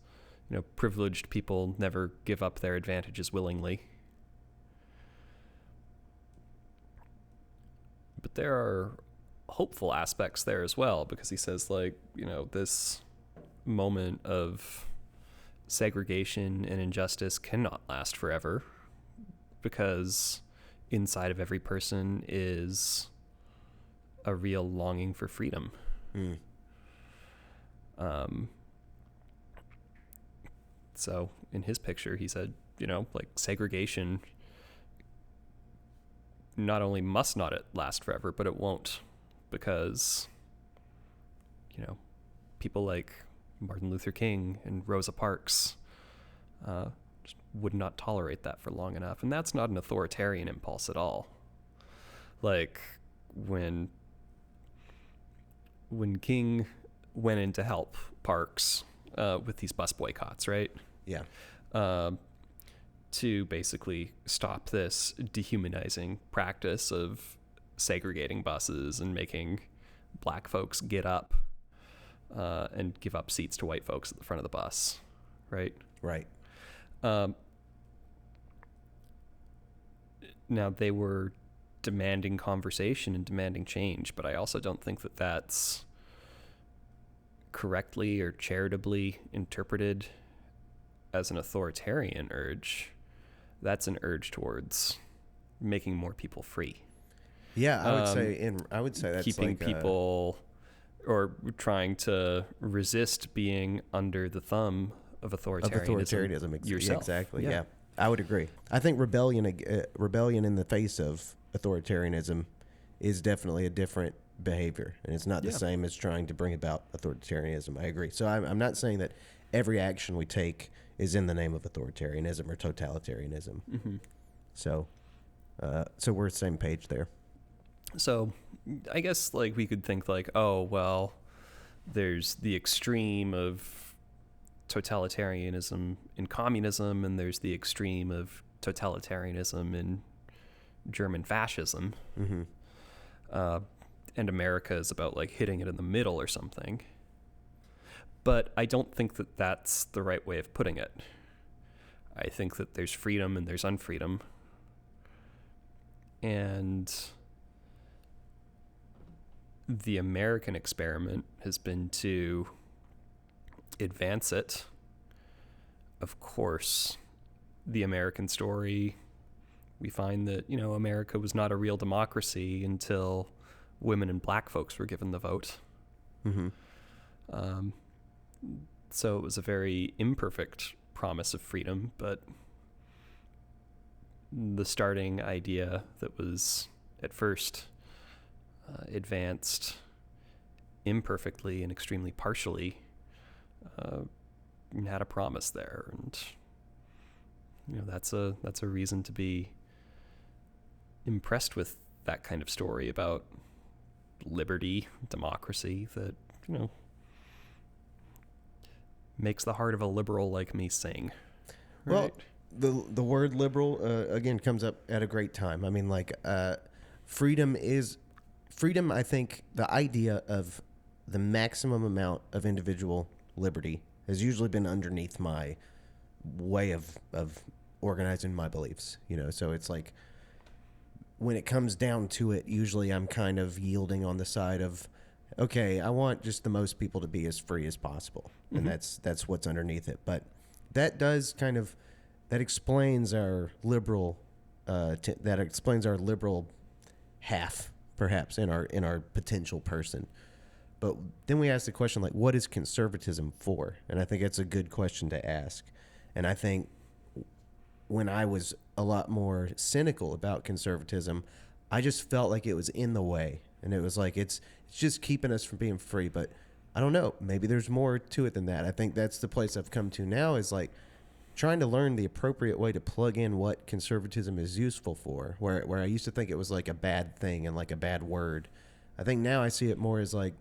privileged people never give up their advantages willingly. But there are hopeful aspects there as well, because he says, like, this moment of segregation and injustice cannot last forever, because inside of every person is a real longing for freedom. So in his picture, he said, like, segregation not only must not last forever, but it won't, because, people like Martin Luther King and Rosa Parks just would not tolerate that for long enough. And that's not an authoritarian impulse at all. Like, when King went in to help Parks with these bus boycotts, right? Yeah. To basically stop this dehumanizing practice of segregating buses and making black folks get up and give up seats to white folks at the front of the bus, right? Right. Now, they were demanding conversation and demanding change, but I also don't think that that's correctly or charitably interpreted as an authoritarian urge. That's an urge towards making more people free. Yeah, I would say that's keeping like people or trying to resist being under the thumb of authoritarianism yourself. Yeah, exactly. Yeah, I would agree. I think rebellion in the face of authoritarianism is definitely a different behavior, and it's not the same as trying to bring about authoritarianism. I agree. So I'm not saying that every action we take is in the name of authoritarianism or totalitarianism. Mm-hmm. So we're the same page there. So I guess, like, we could think, like, oh, well, there's the extreme of totalitarianism in communism, and there's the extreme of totalitarianism in German fascism. Mm-hmm. And America is about, like, hitting it in the middle or something. But I don't think that that's the right way of putting it. I think that there's freedom and there's unfreedom. And the American experiment has been to advance it. Of course, the American story, we find that, America was not a real democracy until women and black folks were given the vote. Mm-hmm. So it was a very imperfect promise of freedom, but the starting idea that was at first advanced imperfectly and extremely partially had a promise there, and that's a reason to be impressed with that kind of story about liberty, democracy, that makes the heart of a liberal like me sing. Right? Well, the word liberal again comes up at a great time. I mean, like, freedom. I think the idea of the maximum amount of individual liberty has usually been underneath my way of organizing my beliefs, you know. So it's like when it comes down to it, usually I'm kind of yielding on the side of, okay, I want just the most people to be as free as possible, and that's what's underneath it. But that does kind of that explains our liberal half, perhaps, in our potential person. But then we ask the question, like, what is conservatism for? And I think that's a good question to ask. And I think when I was a lot more cynical about conservatism, I just felt like it was in the way. And it was like, it's just keeping us from being free. But I don't know. Maybe there's more to it than that. I think that's the place I've come to now, is like trying to learn the appropriate way to plug in what conservatism is useful for, where I used to think it was like a bad thing and like a bad word. I think now I see it more as like,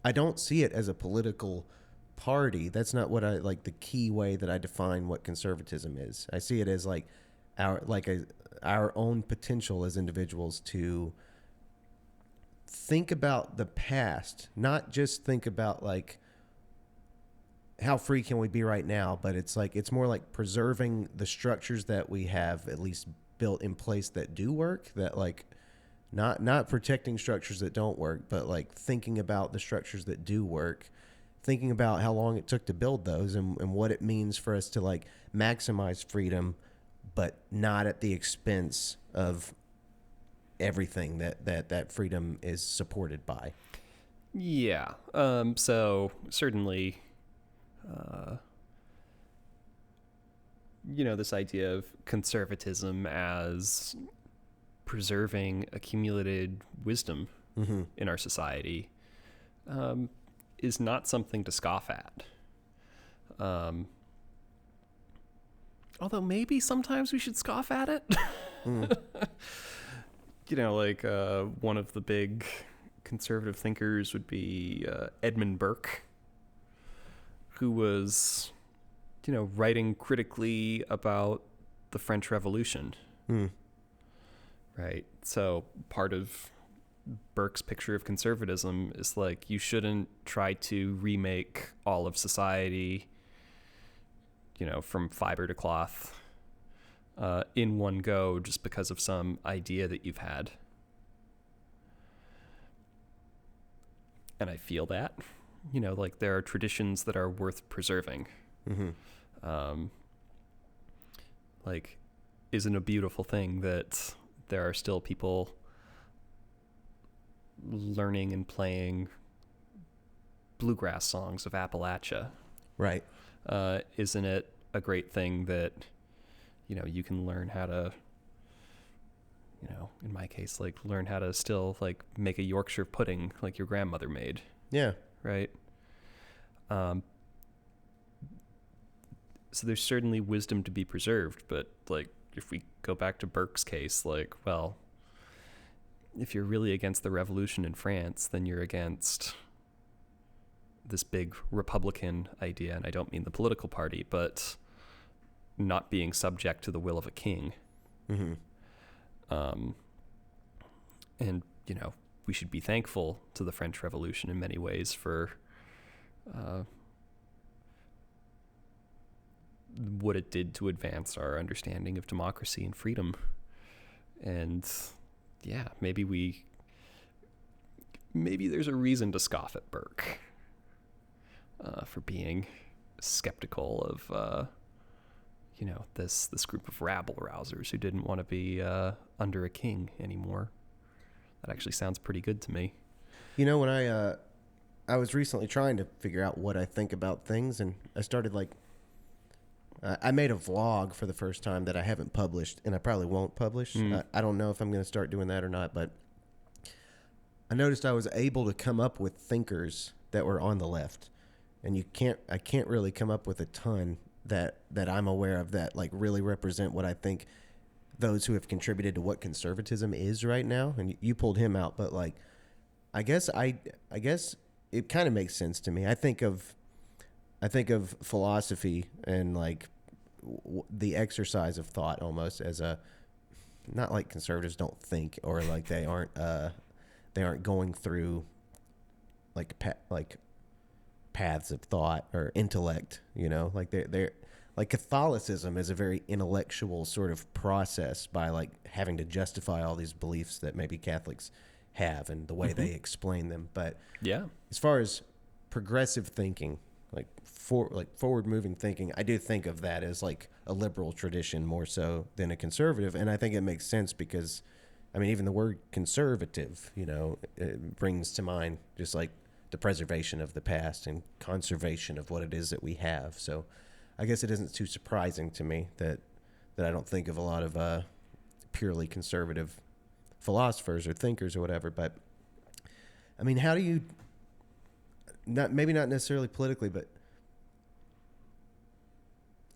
I don't see it as a political party. That's not what I like, the key way that I define what conservatism is. I see it as like our own potential as individuals to think about the past, not just think about like how free can we be right now, but it's like, it's more like preserving the structures that we have at least built in place that do work, that like not protecting structures that don't work, but like thinking about the structures that do work, thinking about how long it took to build those, and what it means for us to like maximize freedom, but not at the expense of everything that freedom is supported by. Yeah. So certainly, this idea of conservatism as preserving accumulated wisdom in our society is not something to scoff at. Although maybe sometimes we should scoff at it. One of the big conservative thinkers would be Edmund Burke, who was, writing critically about the French Revolution. Right. So part of Burke's picture of conservatism is like, you shouldn't try to remake all of society, from fiber to cloth in one go just because of some idea that you've had. And I feel that, there are traditions that are worth preserving. Isn't a beautiful thing that there are still people learning and playing bluegrass songs of Appalachia. Right. Isn't it a great thing that, you can learn how to, in my case, like learn how to still like make a Yorkshire pudding like your grandmother made. Yeah. Right. So there's certainly wisdom to be preserved, but like, if we go back to Burke's case, like, well, if you're really against the revolution in France, then you're against this big Republican idea, and I don't mean the political party, but not being subject to the will of a king. And, we should be thankful to the French Revolution in many ways for what it did to advance our understanding of democracy and freedom. And yeah, maybe there's a reason to scoff at Burke for being skeptical of this group of rabble rousers who didn't want to be under a king anymore. That actually sounds pretty good to me. When I was recently trying to figure out what I think about things, and I started like I made a vlog for the first time that I haven't published, and I probably won't publish. I don't know if I'm going to start doing that or not, but I noticed I was able to come up with thinkers that were on the left, and I can't really come up with a ton that I'm aware of that like really represent what I think those who have contributed to what conservatism is right now. And you pulled him out, but like, I guess it kind of makes sense to me. I think of philosophy and like the exercise of thought almost as a, not like conservatives don't think, or like they aren't going through like paths of thought or intellect, like they're like Catholicism is a very intellectual sort of process by like having to justify all these beliefs that maybe Catholics have and the way they explain them. But Yeah. as far as progressive thinking, like forward moving thinking, I do think of that as like a liberal tradition more so than a conservative. And I think it makes sense because, I mean, even the word conservative, it brings to mind just like the preservation of the past and conservation of what it is that we have. So I guess it isn't too surprising to me that I don't think of a lot of purely conservative philosophers or thinkers or whatever. But I mean, how do you maybe not necessarily politically, but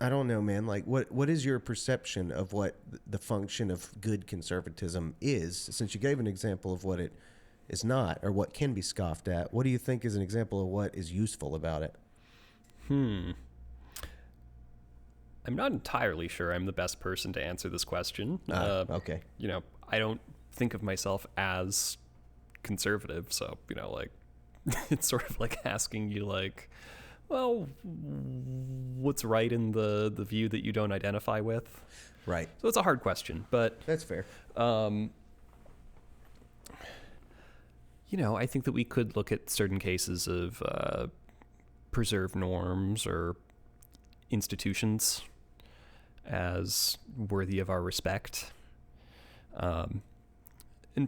I don't know, man. Like, what is your perception of what the function of good conservatism is? Since you gave an example of what it is not, or what can be scoffed at, what do you think is an example of what is useful about it? I'm not entirely sure I'm the best person to answer this question. Okay. I don't think of myself as conservative, so, like, it's sort of like asking you, like, well, what's right in the view that you don't identify with? Right. So it's a hard question, but That's fair. I think that we could look at certain cases of preserved norms or institutions as worthy of our respect, and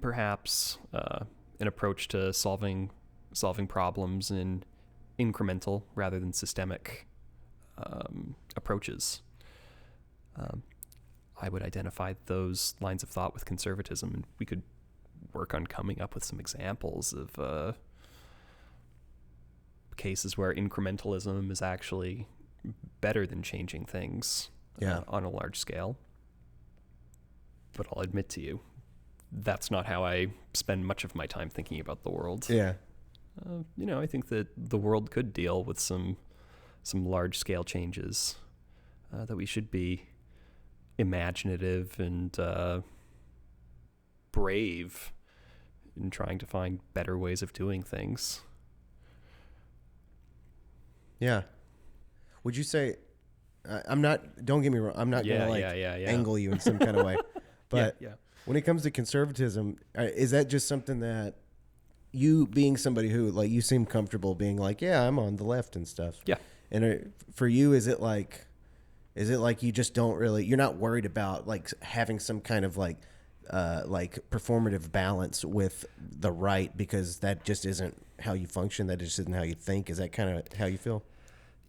perhaps an approach to solving problems in incremental rather than systemic approaches. I would identify those lines of thought with conservatism, and we could work on coming up with some examples of cases where incrementalism is actually better than changing things on a large scale. But I'll admit to you, that's not how I spend much of my time thinking about the world. Yeah. I think that the world could deal with some large-scale changes, that we should be imaginative and brave in trying to find better ways of doing things. Yeah. Would you say, don't get me wrong, I'm not going to angle you in some kind of way, but when it comes to conservatism, is that just something that you, being somebody who, like, you seem comfortable being like, yeah, I'm on the left and stuff. Yeah. And for you, is it like you just don't really, you're not worried about like having some kind of like performative balance with the right, because that just isn't how you function. That just isn't how you think. Is that kind of how you feel?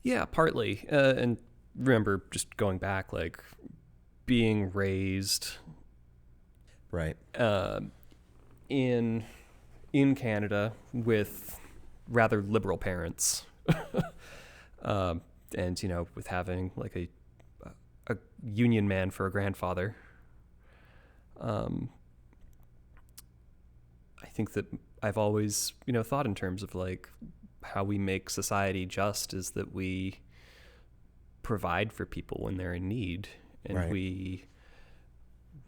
Yeah, partly. And remember, just going back, like being raised right in Canada with rather liberal parents, and with having like a union man for a grandfather. I think that I've always thought in terms of like how we make society just is that we provide for people when they're in need, and we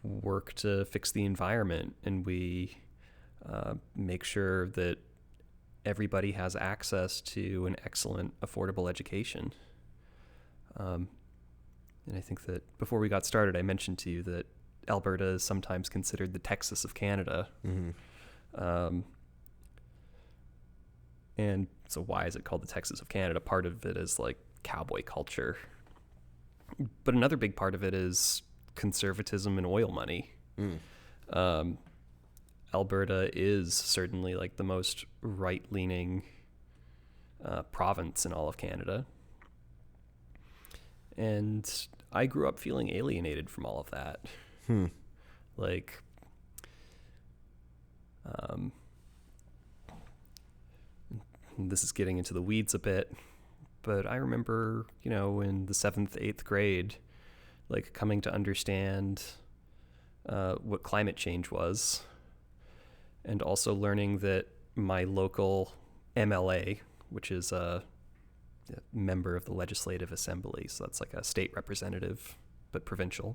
work to fix the environment, and we make sure that everybody has access to an excellent, affordable education. And I think that before we got started, I mentioned to you that Alberta is sometimes considered the Texas of Canada. Mm-hmm. And so why is it called the Texas of Canada? Part of it is like cowboy culture. But another big part of it is conservatism and oil money. Alberta is certainly like the most right-leaning province in all of Canada. And I grew up feeling alienated from all of that. Like, this is getting into the weeds a bit, but I remember, in the 7th, 8th grade, like coming to understand what climate change was, and also learning that my local MLA, which is a member of the Legislative Assembly, so that's like a state representative, but provincial,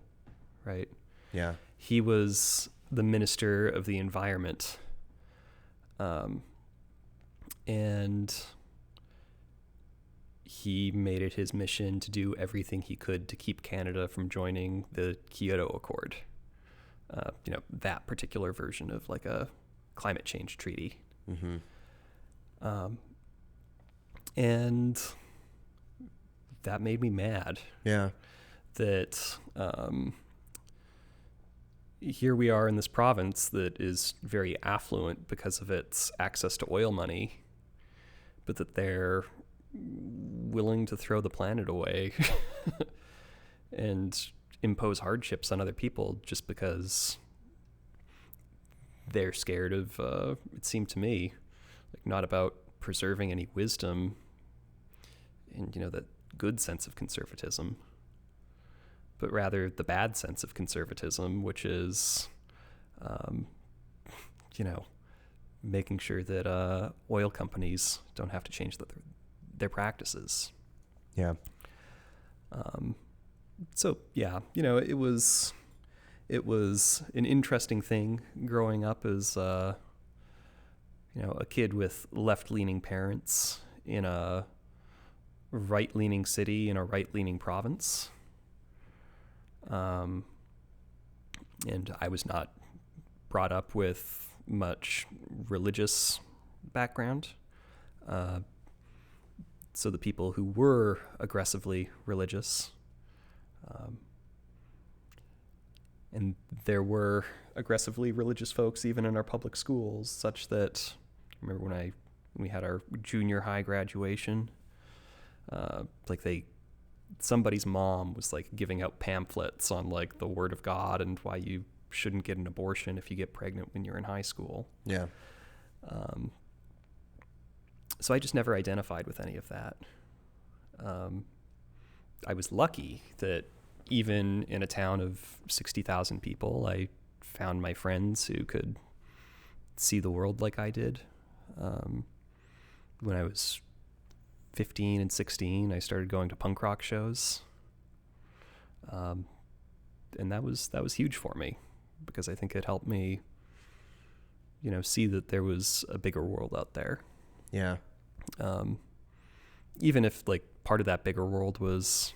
right? Yeah. He was the Minister of the Environment. And he made it his mission to do everything he could to keep Canada from joining the Kyoto Accord. That particular version of like a climate change treaty. Mm-hmm. And that made me mad. Yeah. That here we are in this province that is very affluent because of its access to oil money, but that they're willing to throw the planet away and impose hardships on other people just because they're scared of, it seemed to me, like not about preserving any wisdom and, that good sense of conservatism, but rather the bad sense of conservatism, which is, making sure that oil companies don't have to change their practices. Yeah. So yeah, it was an interesting thing growing up as a kid with left-leaning parents in a right-leaning city in a right-leaning province. And I was not brought up with much religious background. So the people who were aggressively religious, and there were aggressively religious folks even in our public schools, such that I remember when we had our junior high graduation, somebody's mom was like giving out pamphlets on like the Word of God and why you shouldn't get an abortion if you get pregnant when you're in high school. Yeah. So I just never identified with any of that. I was lucky that even in a town of 60,000 people, I found my friends who could see the world like I did. When I was 15 and 16, I started going to punk rock shows. And that was huge for me because I think it helped me, see that there was a bigger world out there. Yeah. Even if like part of that bigger world was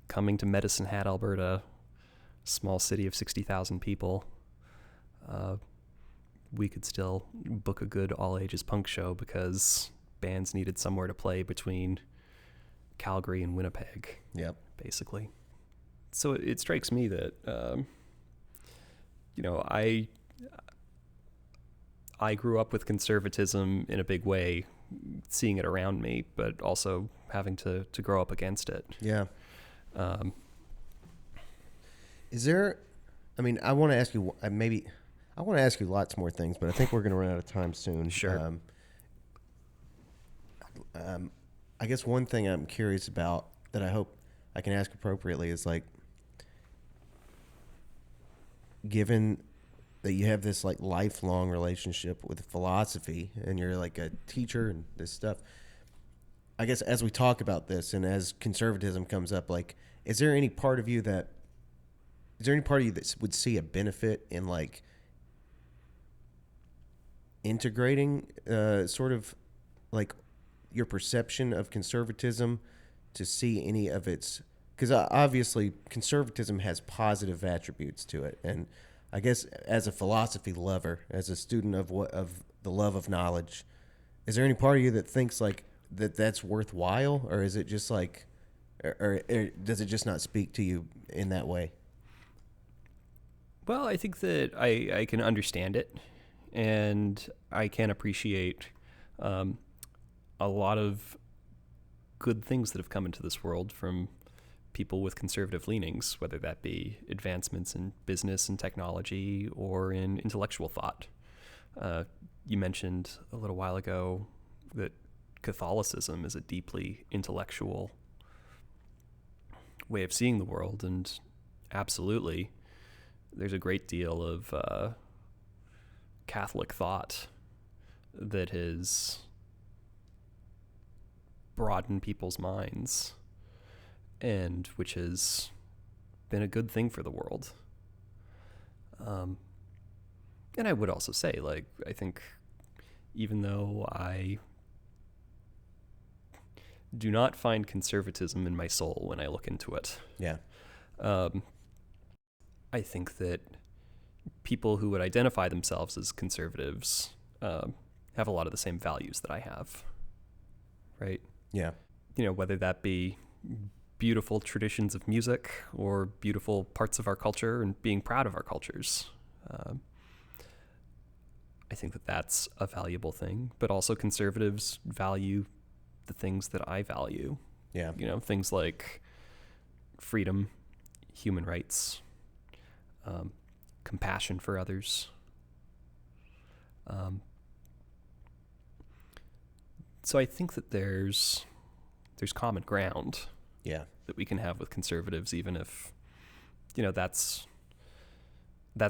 coming to Medicine Hat, Alberta, small city of 60,000 people, we could still book a good all-ages punk show because bands needed somewhere to play between Calgary and Winnipeg. Yep. Basically. So it strikes me that, I grew up with conservatism in a big way, seeing it around me, but also having to grow up against it. Yeah. Is there, I want to ask you, I want to ask you lots more things, but I think we're going to run out of time soon. Sure. I guess one thing I'm curious about that I hope I can ask appropriately is like, given that you have this like lifelong relationship with philosophy and you're like a teacher and this stuff, I guess as we talk about this and as conservatism comes up, like, is there any part of you that would see a benefit in like integrating sort of like your perception of conservatism to see any of its, because obviously conservatism has positive attributes to it, and I guess as a philosophy lover, as a student of the love of knowledge, is there any part of you that thinks like that's worthwhile, or is it just like, or does it just not speak to you in that way? Well, I think that I can understand it, and I can appreciate a lot of good things that have come into this world from people with conservative leanings, whether that be advancements in business and technology or in intellectual thought. You mentioned a little while ago that Catholicism is a deeply intellectual way of seeing the world, and absolutely, there's a great deal of Catholic thought that has broadened people's minds and which has been a good thing for the world. And I would also say, like, I think even though I do not find conservatism in my soul when I look into it. Yeah. I think that people who would identify themselves as conservatives have a lot of the same values that I have, right? Yeah. Whether that be beautiful traditions of music or beautiful parts of our culture and being proud of our cultures. I think that that's a valuable thing, but also conservatives value the things that I value. Yeah. Things like freedom, human rights, compassion for others. So I think that there's common ground. Yeah. That we can have with conservatives, even if, that's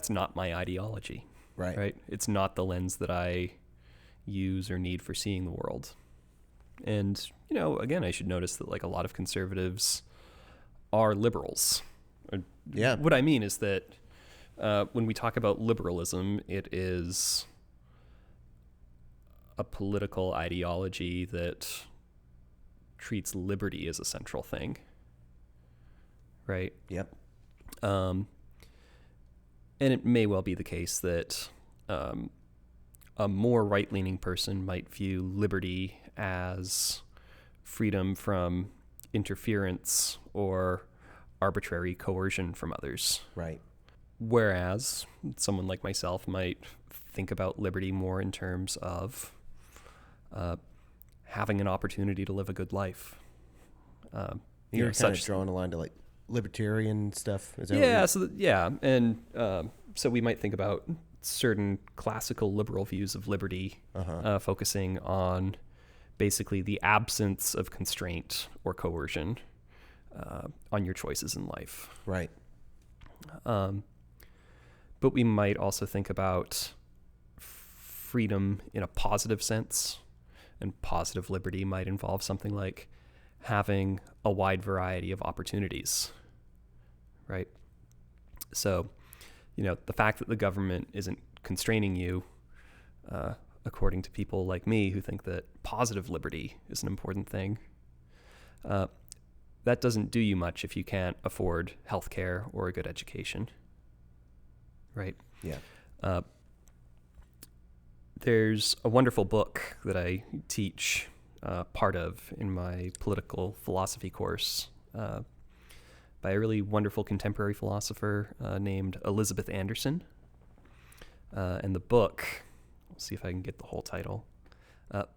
not my ideology. Right. It's not the lens that I use or need for seeing the world. And, again, I should notice that, like, a lot of conservatives are liberals. Yeah. What I mean is that when we talk about liberalism, it is a political ideology that treats liberty as a central thing. Right? Yep. And it may well be the case that a more right-leaning person might view liberty as freedom from interference or arbitrary coercion from others. Right. Whereas someone like myself might think about liberty more in terms of having an opportunity to live a good life. You're kind of drawing a line to like libertarian stuff. Is that and so we might think about certain classical liberal views of liberty, focusing on basically the absence of constraint or coercion on your choices in life. Right. But we might also think about freedom in a positive sense, and positive liberty might involve something like having a wide variety of opportunities, right? So, the fact that the government isn't constraining you, according to people like me who think that positive liberty is an important thing, that doesn't do you much if you can't afford healthcare or a good education, right? Yeah. There's a wonderful book that I teach part of in my political philosophy course by a really wonderful contemporary philosopher named Elizabeth Anderson. And the book, let's see if I can get the whole title,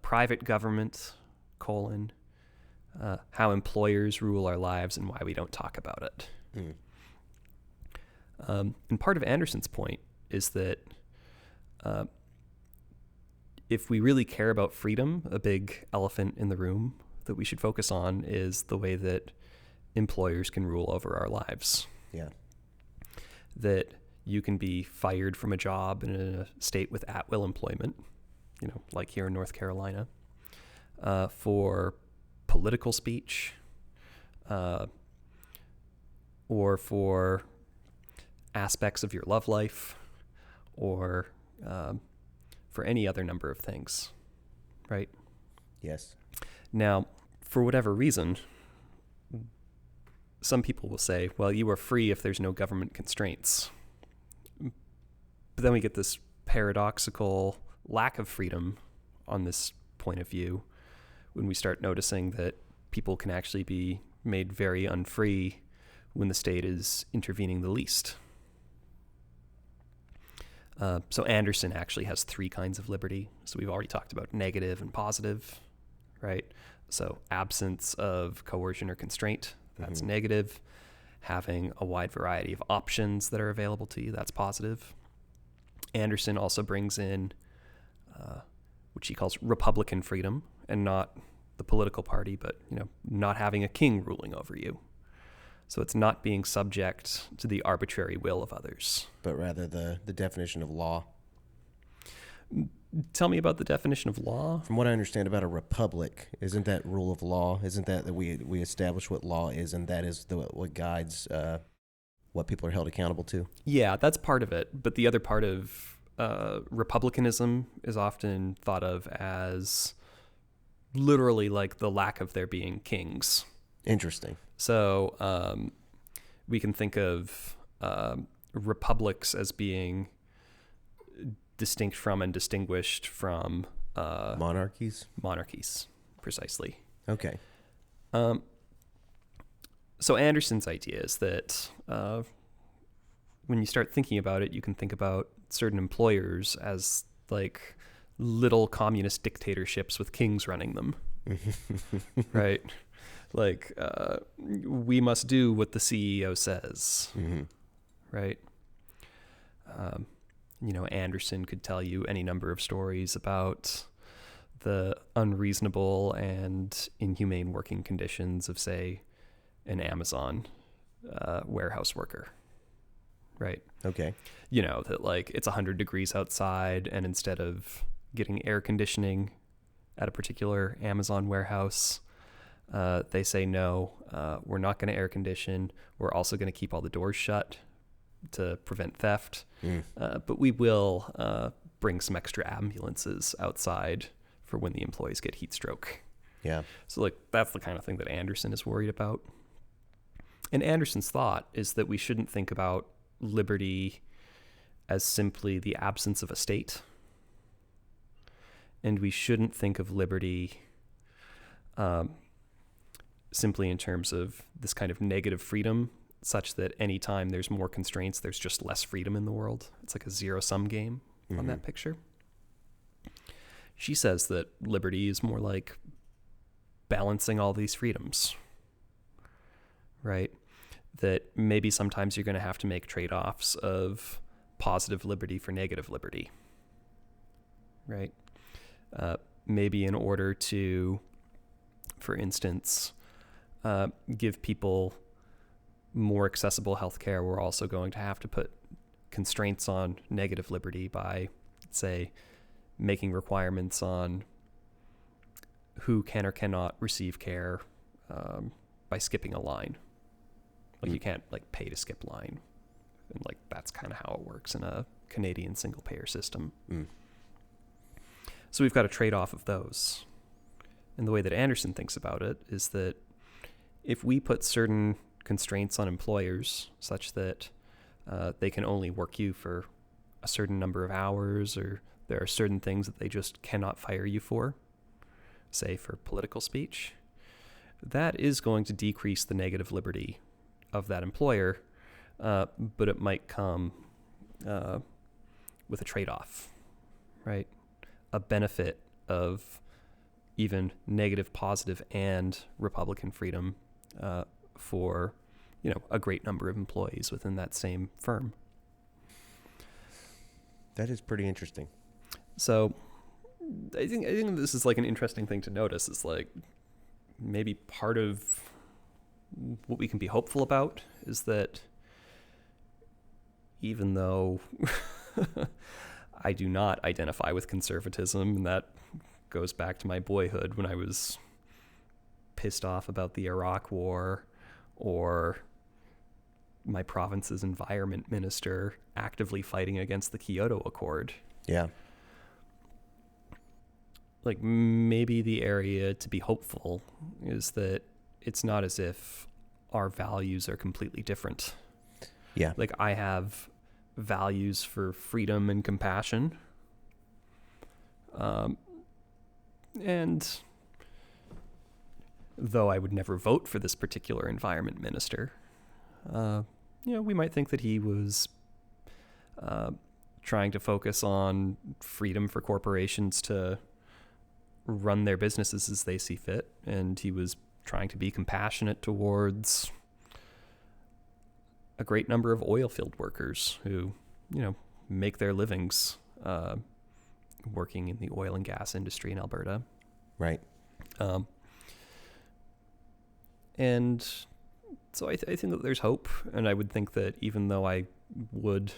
Private Government, How Employers Rule Our Lives and Why We Don't Talk About It. And part of Anderson's point is that if we really care about freedom, a big elephant in the room that we should focus on is the way that employers can rule over our lives. Yeah. That you can be fired from a job in a state with at-will employment, like here in North Carolina, for political speech, or for aspects of your love life, or for any other number of things, right? Yes. Now, for whatever reason, some people will say, well, you are free if there's no government constraints. But then we get this paradoxical lack of freedom on this point of view when we start noticing that people can actually be made very unfree when the state is intervening the least. So Anderson actually has 3 kinds of liberty. So we've already talked about negative and positive, right? So absence of coercion or constraint, that's negative. Having a wide variety of options that are available to you, that's positive. Anderson also brings in which he calls Republican freedom, and not the political party, but not having a king ruling over you. So it's not being subject to the arbitrary will of others. But rather the definition of law. Tell me about the definition of law. From what I understand about a republic, isn't that rule of law? Isn't that we establish what law is, and that is what guides what people are held accountable to? Yeah, that's part of it. But the other part of republicanism is often thought of as literally like the lack of there being kings. Interesting. So we can think of republics as being distinct from and distinguished from Monarchies? monarchies, precisely. Okay. So Anderson's idea is that when you start thinking about it, you can think about certain employers as like little communist dictatorships with kings running them, right? Like, we must do what the CEO says, right? Anderson could tell you any number of stories about the unreasonable and inhumane working conditions of, say, an Amazon warehouse worker, right? Okay. That like it's 100 degrees outside, and instead of getting air conditioning at a particular Amazon warehouse, they say, no, we're not going to air condition. We're also going to keep all the doors shut to prevent theft. But we will bring some extra ambulances outside for when the employees get heat stroke. Yeah. So like that's the kind of thing that Anderson is worried about. And Anderson's thought is that we shouldn't think about liberty as simply the absence of a state. And we shouldn't think of liberty simply in terms of this kind of negative freedom, such that anytime there's more constraints, there's just less freedom in the world. It's like a zero-sum game on that picture. She says that liberty is more like balancing all these freedoms, right? That maybe sometimes you're going to have to make trade-offs of positive liberty for negative liberty, right? Maybe in order to, for instance, give people more accessible healthcare, we're also going to have to put constraints on negative liberty by, say, making requirements on who can or cannot receive care by skipping a line. Like you can't like pay to skip line. And like that's kind of how it works in a Canadian single payer system. So we've got a trade-off of those. And the way that Anderson thinks about it is that if we put certain constraints on employers such that they can only work you for a certain number of hours, or there are certain things that they just cannot fire you for, say for political speech, that is going to decrease the negative liberty of that employer, but it might come with a trade-off, right? A benefit of even negative, positive, and Republican freedom for, a great number of employees within that same firm. That is pretty interesting. So I think this is like an interesting thing to notice, is like maybe part of what we can be hopeful about is that even though I do not identify with conservatism, and that goes back to my boyhood when I was pissed off about the Iraq War, or my province's environment minister actively fighting against the Kyoto Accord. Yeah. Like maybe the area to be hopeful is that it's not as if our values are completely different. Yeah. Like I have values for freedom and compassion. And though I would never vote for this particular environment minister, we might think that he was trying to focus on freedom for corporations to run their businesses as they see fit, and he was trying to be compassionate towards a great number of oil field workers who, make their livings working in the oil and gas industry in Alberta. Right. And so I think that there's hope, and I would think that even though I would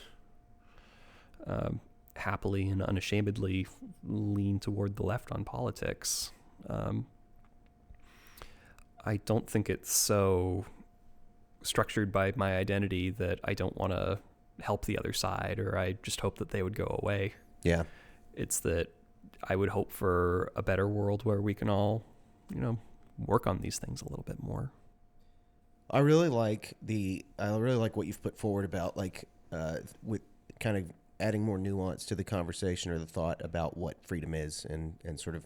happily and unashamedly lean toward the left on politics, I don't think it's so structured by my identity that I don't want to help the other side, or I just hope that they would go away. Yeah. It's that I would hope for a better world where we can all, work on these things a little bit more. I really like what you've put forward about with kind of adding more nuance to the conversation or the thought about what freedom is and sort of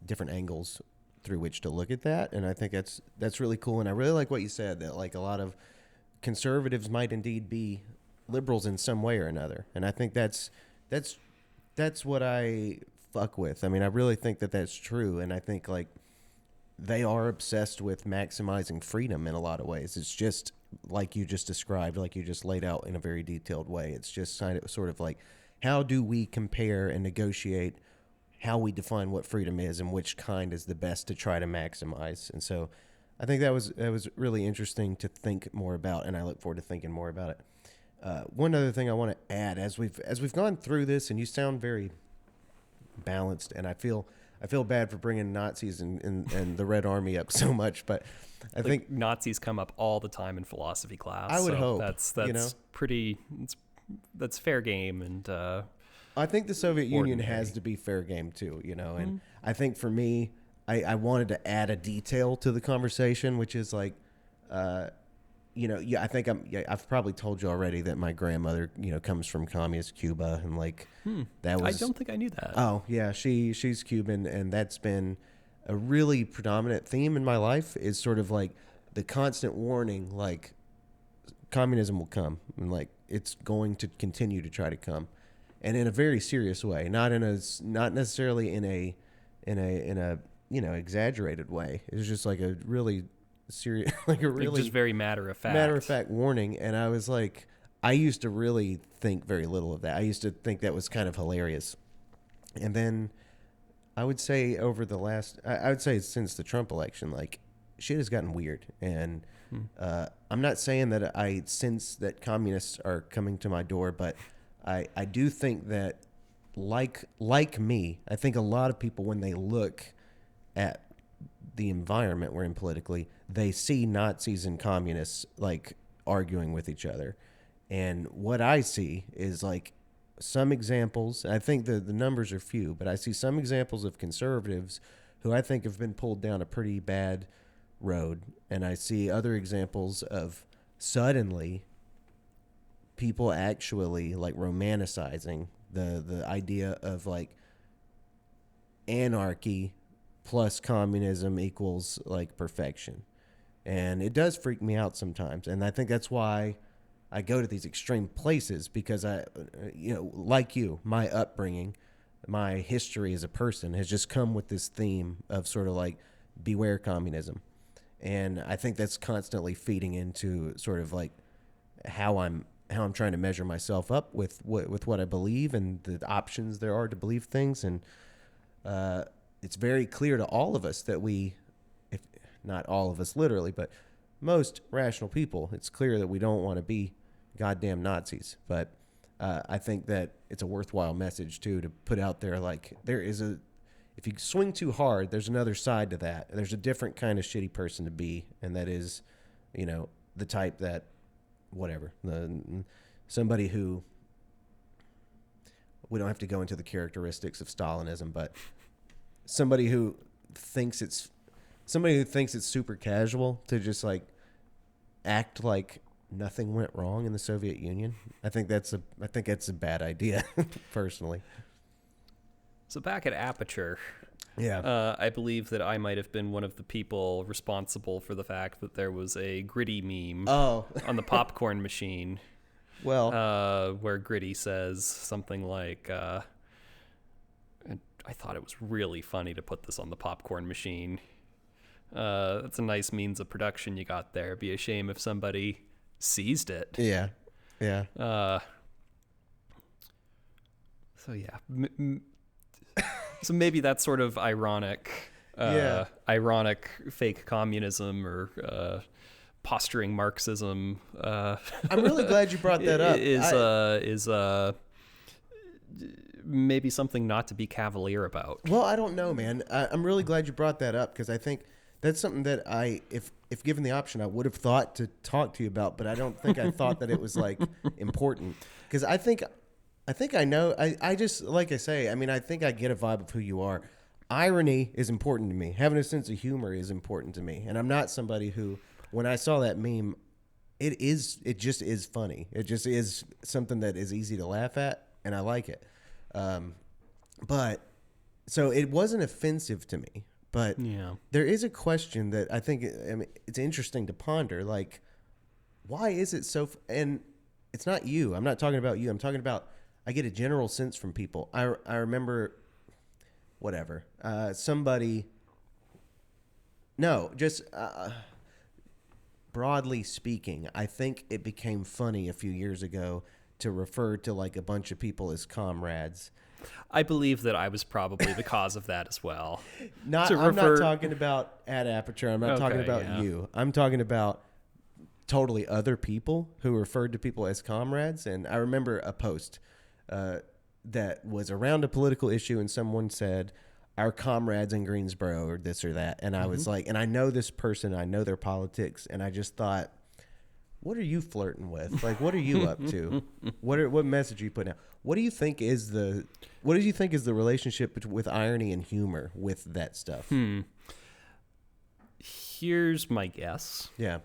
different angles through which to look at that. And I think that's really cool. And I really like what you said, that like a lot of conservatives might indeed be liberals in some way or another. And I think that's what I fuck with. I mean, I really think that that's true. And I think like they are obsessed with maximizing freedom in a lot of ways. It's just like you just described, like you just laid out in a very detailed way. It's just sort of like, how do we compare and negotiate how we define what freedom is and which kind is the best to try to maximize. And so I think that was really interesting to think more about, and I look forward to thinking more about it. One other thing I want to add, as we've gone through this, and you sound very balanced, and I feel bad for bringing Nazis and the Red Army up so much, but I think Nazis come up all the time in philosophy class. I would hope that's that's fair game, and I think the Soviet Union has to be fair game too, and I think for me, I wanted to add a detail to the conversation, which is like, I think I've probably told you already that my grandmother, comes from communist Cuba, and like that was. I don't think I knew that. Oh yeah, she's Cuban, and that's been a really predominant theme in my life. Is sort of like the constant warning, like communism will come, and like it's going to continue to try to come, and in a very serious way, not necessarily in a exaggerated way. It's just like a really serious, like a really just very matter of fact warning. And I was like, I used to really think very little of that. I used to think that was kind of hilarious. And then I would say since the Trump election, like shit has gotten weird. And I'm not saying that I sense that communists are coming to my door, but I do think that like me, I think a lot of people, when they look at the environment we're in politically, they see Nazis and communists like arguing with each other. And what I see is like some examples, I think the numbers are few, but I see some examples of conservatives who I think have been pulled down a pretty bad road. And I see other examples of suddenly people actually like romanticizing the idea of like anarchy plus communism equals like perfection. And it does freak me out sometimes. And I think that's why I go to these extreme places, because I, like you, my upbringing, my history as a person has just come with this theme of sort of like beware communism. And I think that's constantly feeding into sort of like how I'm trying to measure myself up with what I believe and the options there are to believe things. And it's very clear to all of us that if not all of us literally, but most rational people, it's clear that we don't want to be goddamn Nazis. But I think that it's a worthwhile message too to put out there. Like if you swing too hard, there's another side to that. There's a different kind of shitty person to be, and that is, the type that somebody who, we don't have to go into the characteristics of Stalinism, but somebody who thinks it's super casual to just like act like nothing went wrong in the Soviet Union. I think that's a bad idea personally. So back at Aperture, yeah, I believe that I might have been one of the people responsible for the fact that there was a Gritty meme on the popcorn machine. Well, where Gritty says something like, and I thought it was really funny to put this on the popcorn machine. That's a nice means of production you got there. It'd be a shame if somebody seized it. Yeah. So yeah. So maybe that's sort of ironic fake communism or posturing Marxism. I'm really glad you brought that up. Is maybe something not to be cavalier about. Well, I don't know, man. I'm really glad you brought that up, because I think that's something that if given the option, I would have thought to talk to you about, but I don't think I thought that it was like important, because I think I think I know. I just, like I say, I mean, I think I get a vibe of who you are. Irony is important to me. Having a sense of humor is important to me. And I'm not somebody who, when I saw that meme, it just is funny. It just is something that is easy to laugh at, and I like it. But so it wasn't offensive to me. But Yeah. there is a question that I think, I mean, it's interesting to ponder. Like, why is it so? And it's not you. I'm not talking about you. I'm talking about, I get a general sense from people. I remember, whatever, somebody, no, just broadly speaking, I think it became funny a few years ago to refer to like a bunch of people as comrades. I believe that I was probably the cause of that as well. I'm not talking about at Aperture. I'm not talking about you. I'm talking about totally other people who referred to people as comrades. And I remember a post that was around a political issue, and someone said, "Our comrades in Greensboro," or this or that. And I was like, and I know this person, I know their politics, and I just thought, what are you flirting with? Like, what are you up to? What message are you putting out? What do you think is the relationship with irony and humor with that stuff? Here's my guess. Yeah.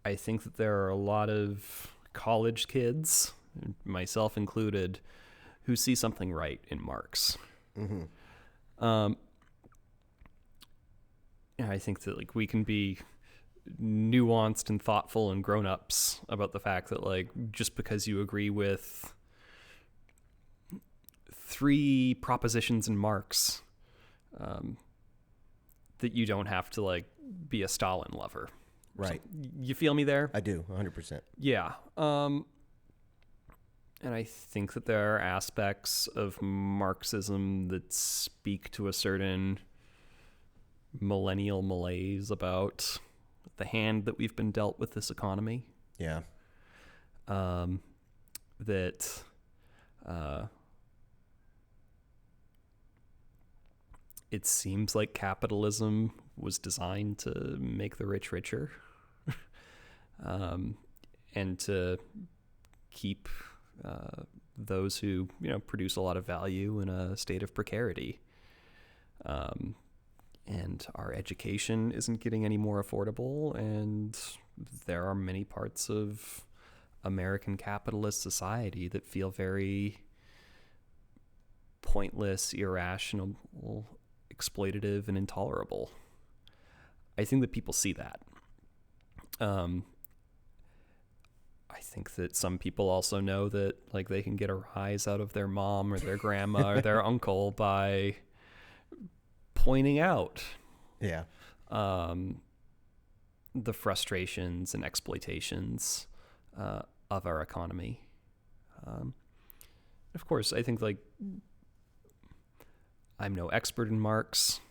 I think that there are a lot of college kids, myself included, who see something right in Marx. And I think that like we can be nuanced and thoughtful and grown-ups about the fact that like just because you agree with 3 propositions in Marx, that you don't have to like be a Stalin lover. Right. So, you feel me there? I do, 100%. Yeah. And I think that there are aspects of Marxism that speak to a certain millennial malaise about the hand that we've been dealt with this economy. Yeah. That it seems like capitalism was designed to make the rich richer, and to keep those who produce a lot of value in a state of precarity. And our education isn't getting any more affordable, and there are many parts of American capitalist society that feel very pointless, irrational, exploitative, and intolerable. I think that people see that. I think that some people also know that like they can get a rise out of their mom or their grandma or their uncle by pointing out the frustrations and exploitations of our economy. Of course, I think like I'm no expert in Marx.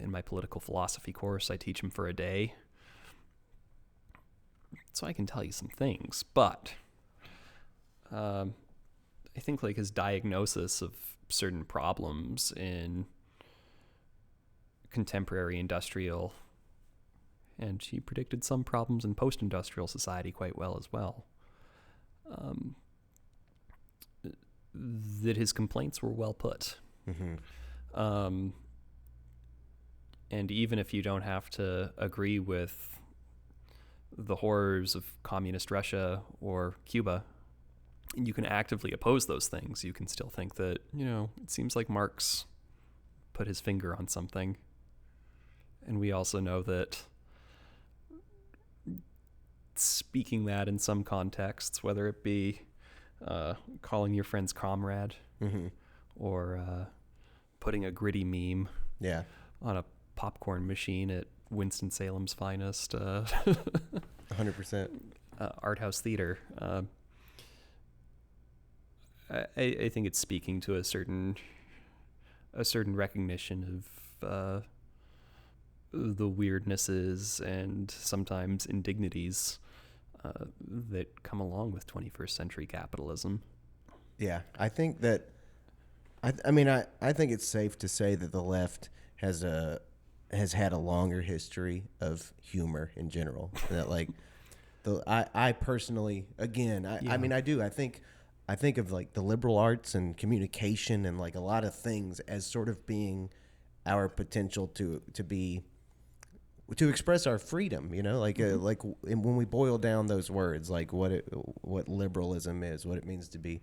In my political philosophy course, I teach him for a day, so I can tell you some things. But I think like his diagnosis of certain problems in contemporary industrial, and he predicted some problems in post-industrial society quite well as well, that his complaints were well put. And even if you don't have to agree with the horrors of communist Russia or Cuba, you can actively oppose those things. You can still think that, it seems like Marx put his finger on something. And we also know that speaking that in some contexts, whether it be calling your friends comrade or putting a gritty meme on a popcorn machine at Winston-Salem's finest 100% art house theater, I think it's speaking to a certain recognition of the weirdnesses and sometimes indignities that come along with 21st century capitalism. Yeah, I think that I think it's safe to say that the left has had a longer history of humor in general. That like I personally, again, I mean, I do. I think of like the liberal arts and communication and like a lot of things as sort of being our potential to express our freedom, like when we boil down those words, like what liberalism is, what it means to be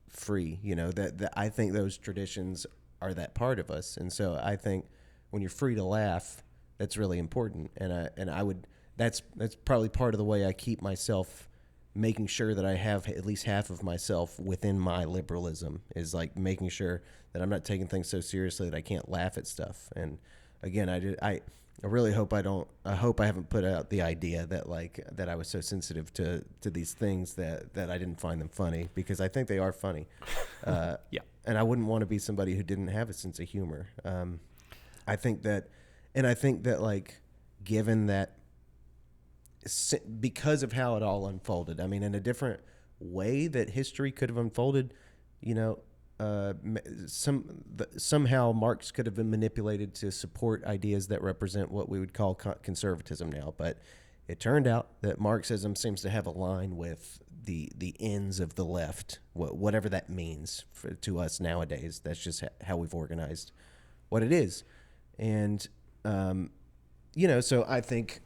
free, that I think those traditions are that part of us. And so I think when you're free to laugh, that's really important. And I would, that's probably part of the way I keep myself, making sure that I have at least half of myself within my liberalism, is like making sure that I'm not taking things so seriously that I can't laugh at stuff. And again, I really hope I haven't put out the idea that I was so sensitive to these things that I didn't find them funny, because I think they are funny. Yeah. And I wouldn't want to be somebody who didn't have a sense of humor. I think that like, given that, because of how it all unfolded, I mean, in a different way that history could have unfolded, somehow Marx could have been manipulated to support ideas that represent what we would call conservatism now. But it turned out that Marxism seems to have a line with the ends of the left, whatever that means to us nowadays. That's just how we've organized what it is. And, so I think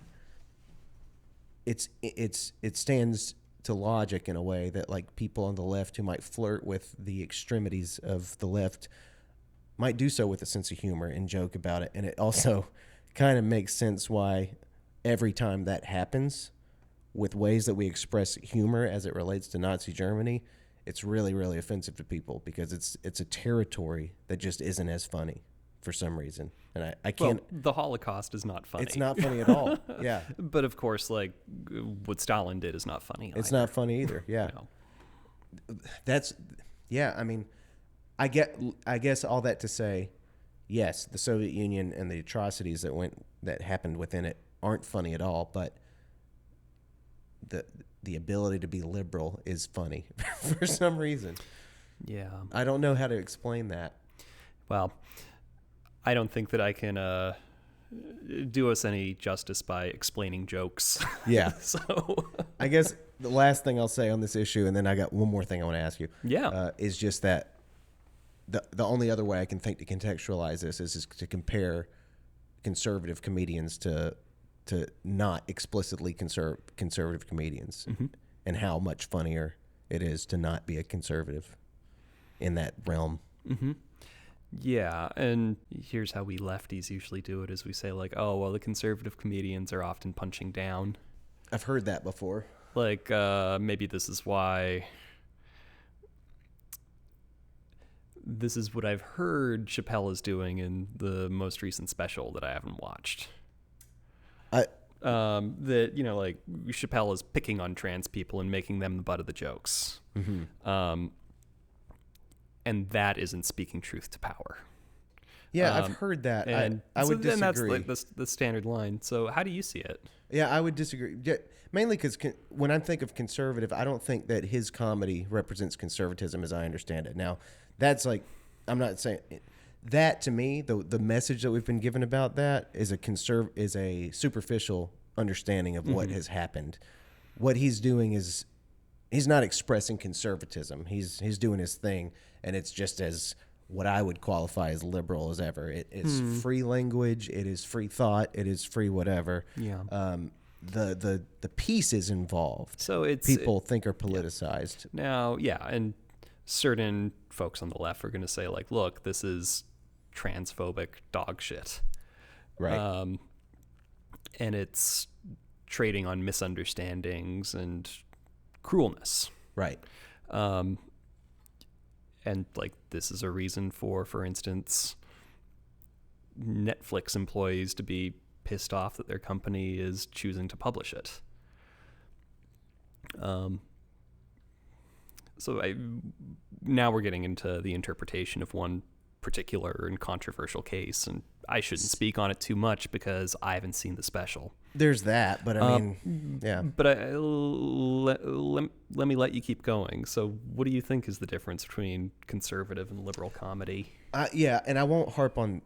it stands to logic in a way that, like, people on the left who might flirt with the extremities of the left might do so with a sense of humor and joke about it. And it also kind of makes sense why every time that happens, with ways that we express humor as it relates to Nazi Germany, it's really, really offensive to people, because it's a territory that just isn't as funny for some reason. And I can't... Well, the Holocaust is not funny. It's not funny at all. Yeah. But of course, like, what Stalin did is not funny It's either. not funny either. Yeah. That's... Yeah, I mean, I guess all that to say, yes, the Soviet Union and the atrocities that happened within it aren't funny at all, but the ability to be liberal is funny for some reason. Yeah. I don't know how to explain that. Well, I don't think that I can do us any justice by explaining jokes. Yeah. So I guess the last thing I'll say on this issue, and then I got one more thing I want to ask you. Yeah. Is just that the only other way I can think to contextualize this is to compare conservative comedians to not explicitly conservative comedians, Mm-hmm. and how much funnier it is to not be a conservative in that realm. Mm-hmm. Yeah, and here's how we lefties usually do it, is we say, like, oh, well, the conservative comedians are often punching down. I've heard that before. Like, maybe this is why... This is what I've heard Chappelle is doing in the most recent special that I haven't watched. That, like, Chappelle is picking on trans people and making them the butt of the jokes. Mm-hmm. And that isn't speaking truth to power. Yeah, I've heard that. And I would disagree. And that's like the standard line. So how do you see it? Yeah, I would disagree. Mainly because when I think of conservative, I don't think that his comedy represents conservatism as I understand it. Now, that's like, I'm not saying that, to me, the message that we've been given about that is a superficial understanding of what has happened. What he's doing is he's not expressing conservatism. He's doing his thing, and it's just as what I would qualify as liberal as ever. It's free language. It is free thought. It is free whatever. Yeah. The pieces involved. So people think are politicized. Yeah. Now, yeah, and certain folks on the left are going to say, like, look, this is transphobic dog shit. Right. And it's trading on misunderstandings and cruelness. Right. And, like, this is a reason for instance, Netflix employees to be pissed off that their company is choosing to publish it. So now we're getting into the interpretation of one particular and controversial case, and I shouldn't speak on it too much because I haven't seen the special. There's that, but I mean, yeah. But let me let you keep going. So what do you think is the difference between conservative and liberal comedy? Yeah, and I won't harp on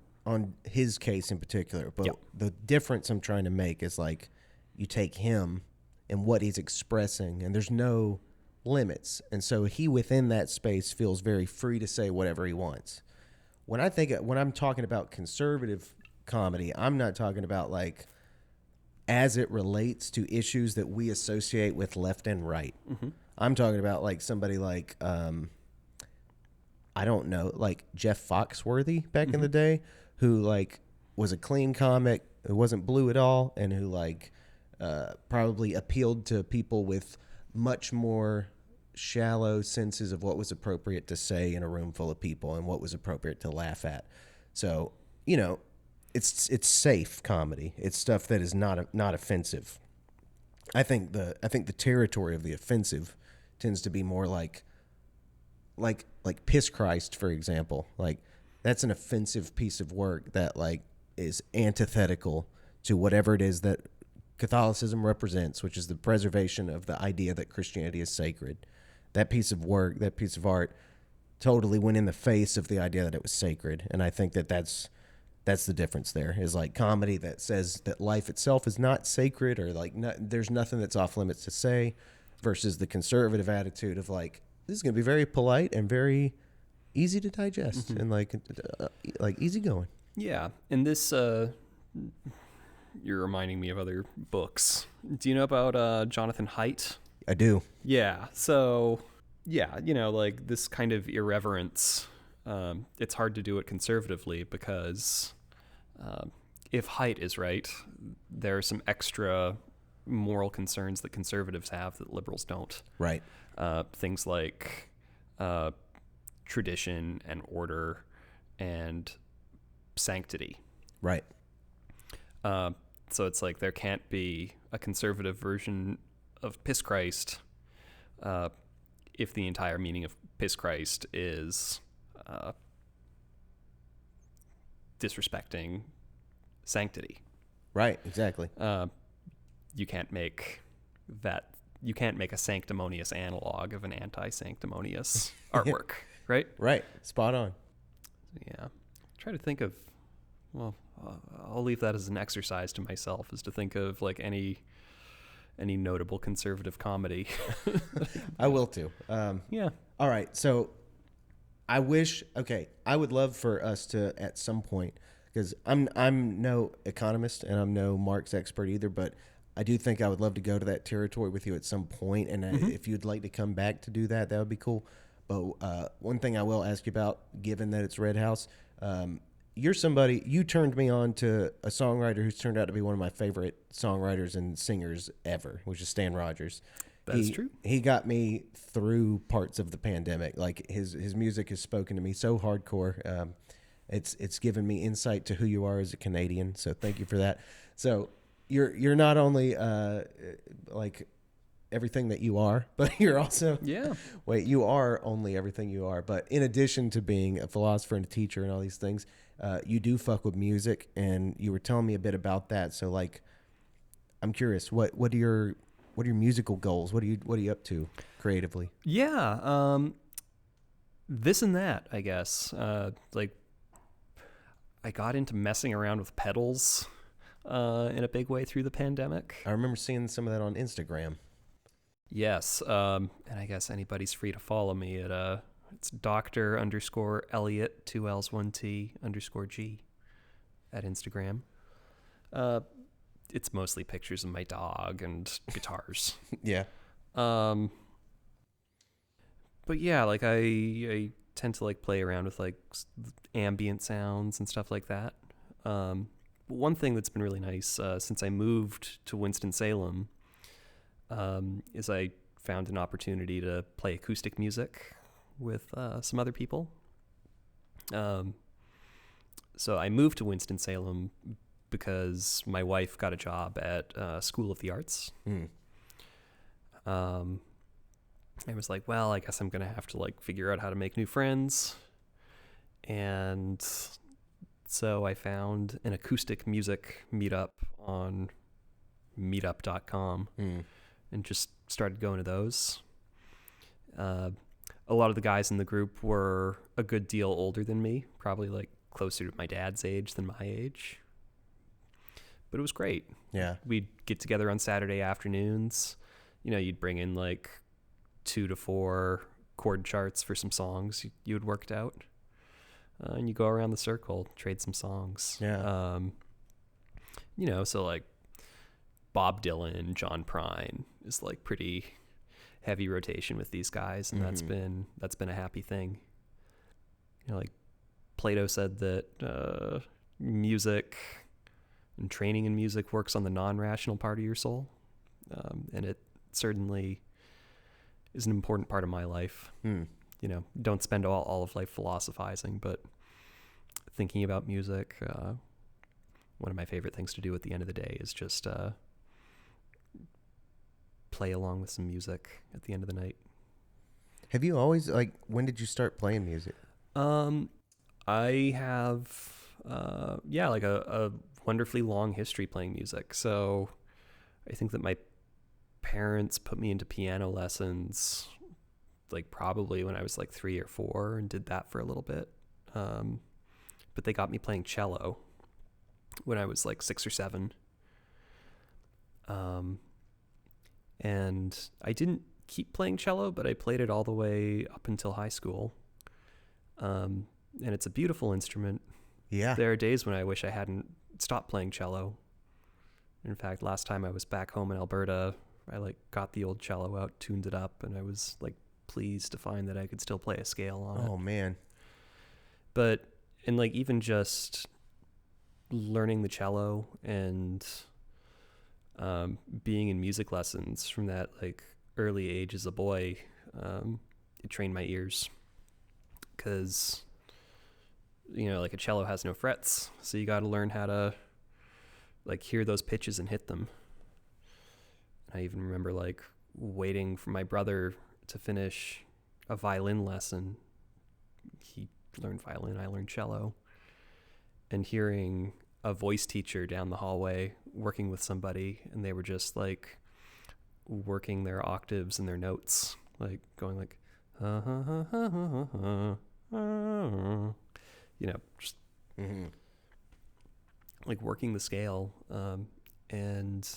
his case in particular, but the difference I'm trying to make is, like, you take him and what he's expressing, and there's no limits. And so he within that space feels very free to say whatever he wants. When I'm talking about conservative comedy, I'm not talking about like as it relates to issues that we associate with left and right. Mm-hmm. I'm talking about like somebody like I don't know, like Jeff Foxworthy back in the day, who like was a clean comic, who wasn't blue at all, and who like probably appealed to people with much more shallow senses of what was appropriate to say in a room full of people and what was appropriate to laugh at. So, you know, it's safe comedy. It's stuff that is not offensive. I think the territory of the offensive tends to be more like Piss Christ, for example. Like that's an offensive piece of work that like is antithetical to whatever it is that Catholicism represents, which is the preservation of the idea that Christianity is sacred. That piece of work, that piece of art, totally went in the face of the idea that it was sacred. And I think that that's the difference there, is like comedy that says that life itself is not sacred, or like there's nothing that's off limits to say, versus the conservative attitude of like, this is going to be very polite and very easy to digest and like easy going. Yeah. And this, you're reminding me of other books. Do you know about Jonathan Haidt? I do. Yeah. So, yeah, you know, like this kind of irreverence, it's hard to do it conservatively because if Haidt is right, there are some extra moral concerns that conservatives have that liberals don't. Right. Things like tradition and order and sanctity. Right. So it's like there can't be a conservative version of Piss Christ if the entire meaning of Piss Christ is disrespecting sanctity. Right, exactly. You can't make a sanctimonious analog of an anti-sanctimonious artwork, right? Right, spot on. Yeah. Try to think of, well, I'll leave that as an exercise to myself, is to think of like any notable conservative comedy. I will too. Yeah. All right. So I would love for us to, at some point, because I'm no economist and I'm no Marx expert either, but I do think I would love to go to that territory with you at some point. And if you'd like to come back to do that, that would be cool. But one thing I will ask you about, given that it's Red House, you turned me on to a songwriter who's turned out to be one of my favorite songwriters and singers ever, which is Stan Rogers. That's true. He got me through parts of the pandemic. Like his music has spoken to me so hardcore. It's given me insight to who you are as a Canadian. So thank you for that. So you're not only like everything that you are, but you're also you are only everything you are. But in addition to being a philosopher and a teacher and all these things, you do fuck with music, and you were telling me a bit about that. So like, I'm curious, what are your musical goals? What are you up to creatively? Yeah, this and that, I guess. Like, I got into messing around with pedals in a big way through the pandemic. I remember seeing some of that on Instagram. Yes, and I guess anybody's free to follow me at it's Dr._Elliot 2 L's 1 T _G at Instagram. It's mostly pictures of my dog and guitars. Yeah. But yeah, like I tend to like play around with like ambient sounds and stuff like that. One thing that's been really nice since I moved to Winston-Salem is I found an opportunity to play acoustic music with some other people. So I moved to Winston-Salem because my wife got a job at School of the Arts. I was like, well, I guess I'm going to have to like figure out how to make new friends. And so I found an acoustic music meetup on meetup.com and just started going to those. A lot of the guys in the group were a good deal older than me, probably like closer to my dad's age than my age. but it was great. Yeah. We'd get together on Saturday afternoons. You'd bring in like 2 to 4 chord charts for some songs you had worked out. And you go around the circle, trade some songs. Yeah. So like Bob Dylan, John Prine is like pretty heavy rotation with these guys, and that's been a happy thing. Like Plato said that music and training in music works on the non-rational part of your soul, and it certainly is an important part of my life. Don't spend all of life philosophizing, but thinking about music. One of my favorite things to do at the end of the day is just play along with some music at the end of the night. Have you always, when did you start playing music? I have, a wonderfully long history playing music. So I think that my parents put me into piano lessons, like probably when I was like 3 or 4, and did that for a little bit. But they got me playing cello when I was like 6 or 7. And I didn't keep playing cello, but I played it all the way up until high school. And it's a beautiful instrument. Yeah. There are days when I wish I hadn't stopped playing cello. In fact, last time I was back home in Alberta, I got the old cello out, tuned it up, and I was pleased to find that I could still play a scale on it. Oh man. But even just learning the cello and being in music lessons from that early age as a boy, it trained my ears, because a cello has no frets, so you got to learn how to hear those pitches and hit them. I even remember waiting for my brother to finish a violin lesson. He learned violin, I learned cello, and hearing a voice teacher down the hallway working with somebody, and they were just working their octaves and their notes, going just working the scale. And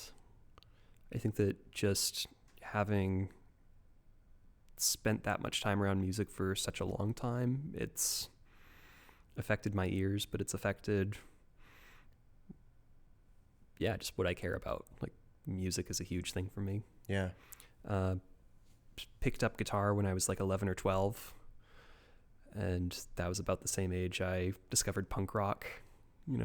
I think that just having spent that much time around music for such a long time, it's affected my ears, but it's affected just what I care about. Music is a huge thing for me. Yeah. Picked up guitar when I was 11 or 12, and that was about the same age I discovered punk rock.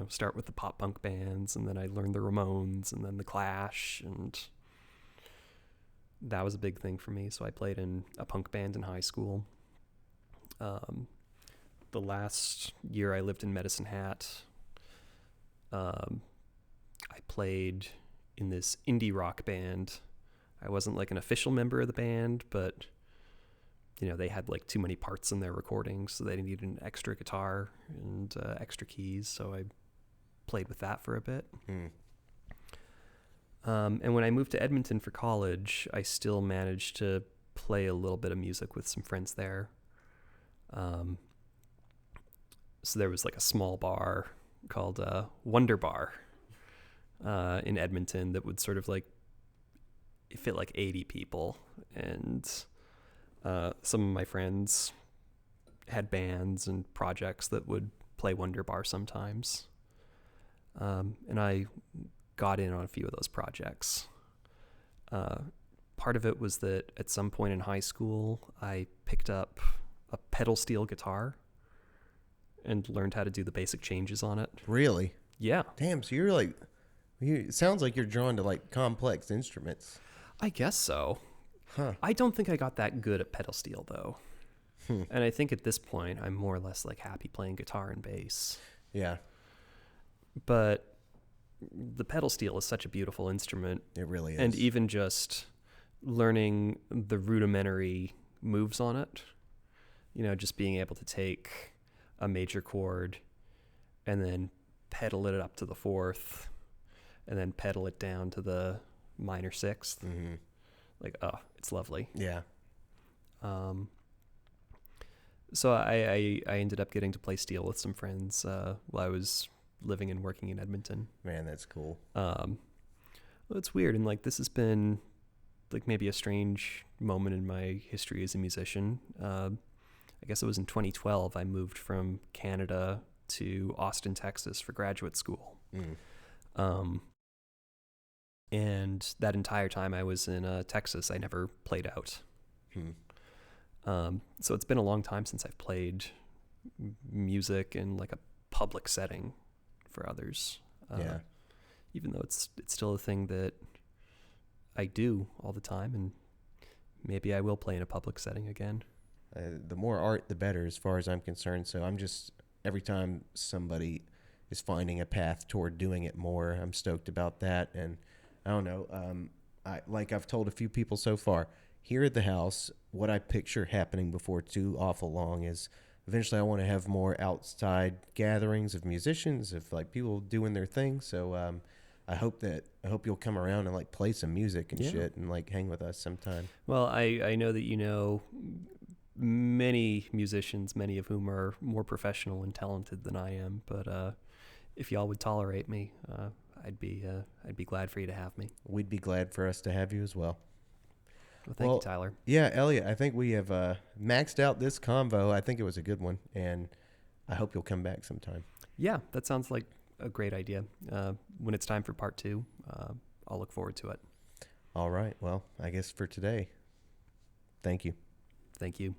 Start with the pop punk bands, and then I learned the Ramones, and then the Clash, and that was a big thing for me. So I played in a punk band in high school. The last year I lived in Medicine Hat, I played in this indie rock band. I wasn't an official member of the band, but they had too many parts in their recordings, so they needed an extra guitar and extra keys. So I played with that for a bit. And when I moved to Edmonton for college, I still managed to play a little bit of music with some friends there. So there was a small bar called Wonder Bar in Edmonton that would sort of fit 80 people. And some of my friends had bands and projects that would play Wonder Bar sometimes. And I got in on a few of those projects. Part of it was that at some point in high school, I picked up a pedal steel guitar and learned how to do the basic changes on it. Really? Yeah. Damn, so you're it sounds like you're drawn to complex instruments. I guess so. Huh. I don't think I got that good at pedal steel, though. And I think at this point, I'm more or less happy playing guitar and bass. Yeah. But the pedal steel is such a beautiful instrument. It really is. And even just learning the rudimentary moves on it, just being able to take a major chord and then pedal it up to the fourth and then pedal it down to the minor sixth. Mm-hmm. It's lovely. Yeah. So I ended up getting to play steel with some friends while I was living and working in Edmonton. Man, that's cool. Well, it's weird, and like this has been like maybe a strange moment in my history as a musician. I guess it was in 2012 I moved from Canada to Austin, Texas for graduate school. And that entire time I was in Texas, I never played out. So it's been a long time since I've played music in like a public setting for others. Even though it's still a thing that I do all the time, and maybe I will play in a public setting again. The more art, the better, as far as I'm concerned. So I'm just, every time somebody is finding a path toward doing it more, I'm stoked about that. And I don't know, I've told a few people so far, here at the house, what I picture happening before too awful long is eventually I want to have more outside gatherings of musicians, of like people doing their thing. So I hope you'll come around and like play some music and shit and like hang with us sometime. Well, I know that you know many musicians, many of whom are more professional and talented than I am, but if y'all would tolerate me, I'd be glad for you to have me. We'd be glad for us to have you as well. Well, thank you, Tyler. Yeah, Elliot, I think we have maxed out this convo. I think it was a good one, and I hope you'll come back sometime. Yeah, that sounds like a great idea. When it's time for part 2, I'll look forward to it. All right. Well, I guess for today, thank you. Thank you.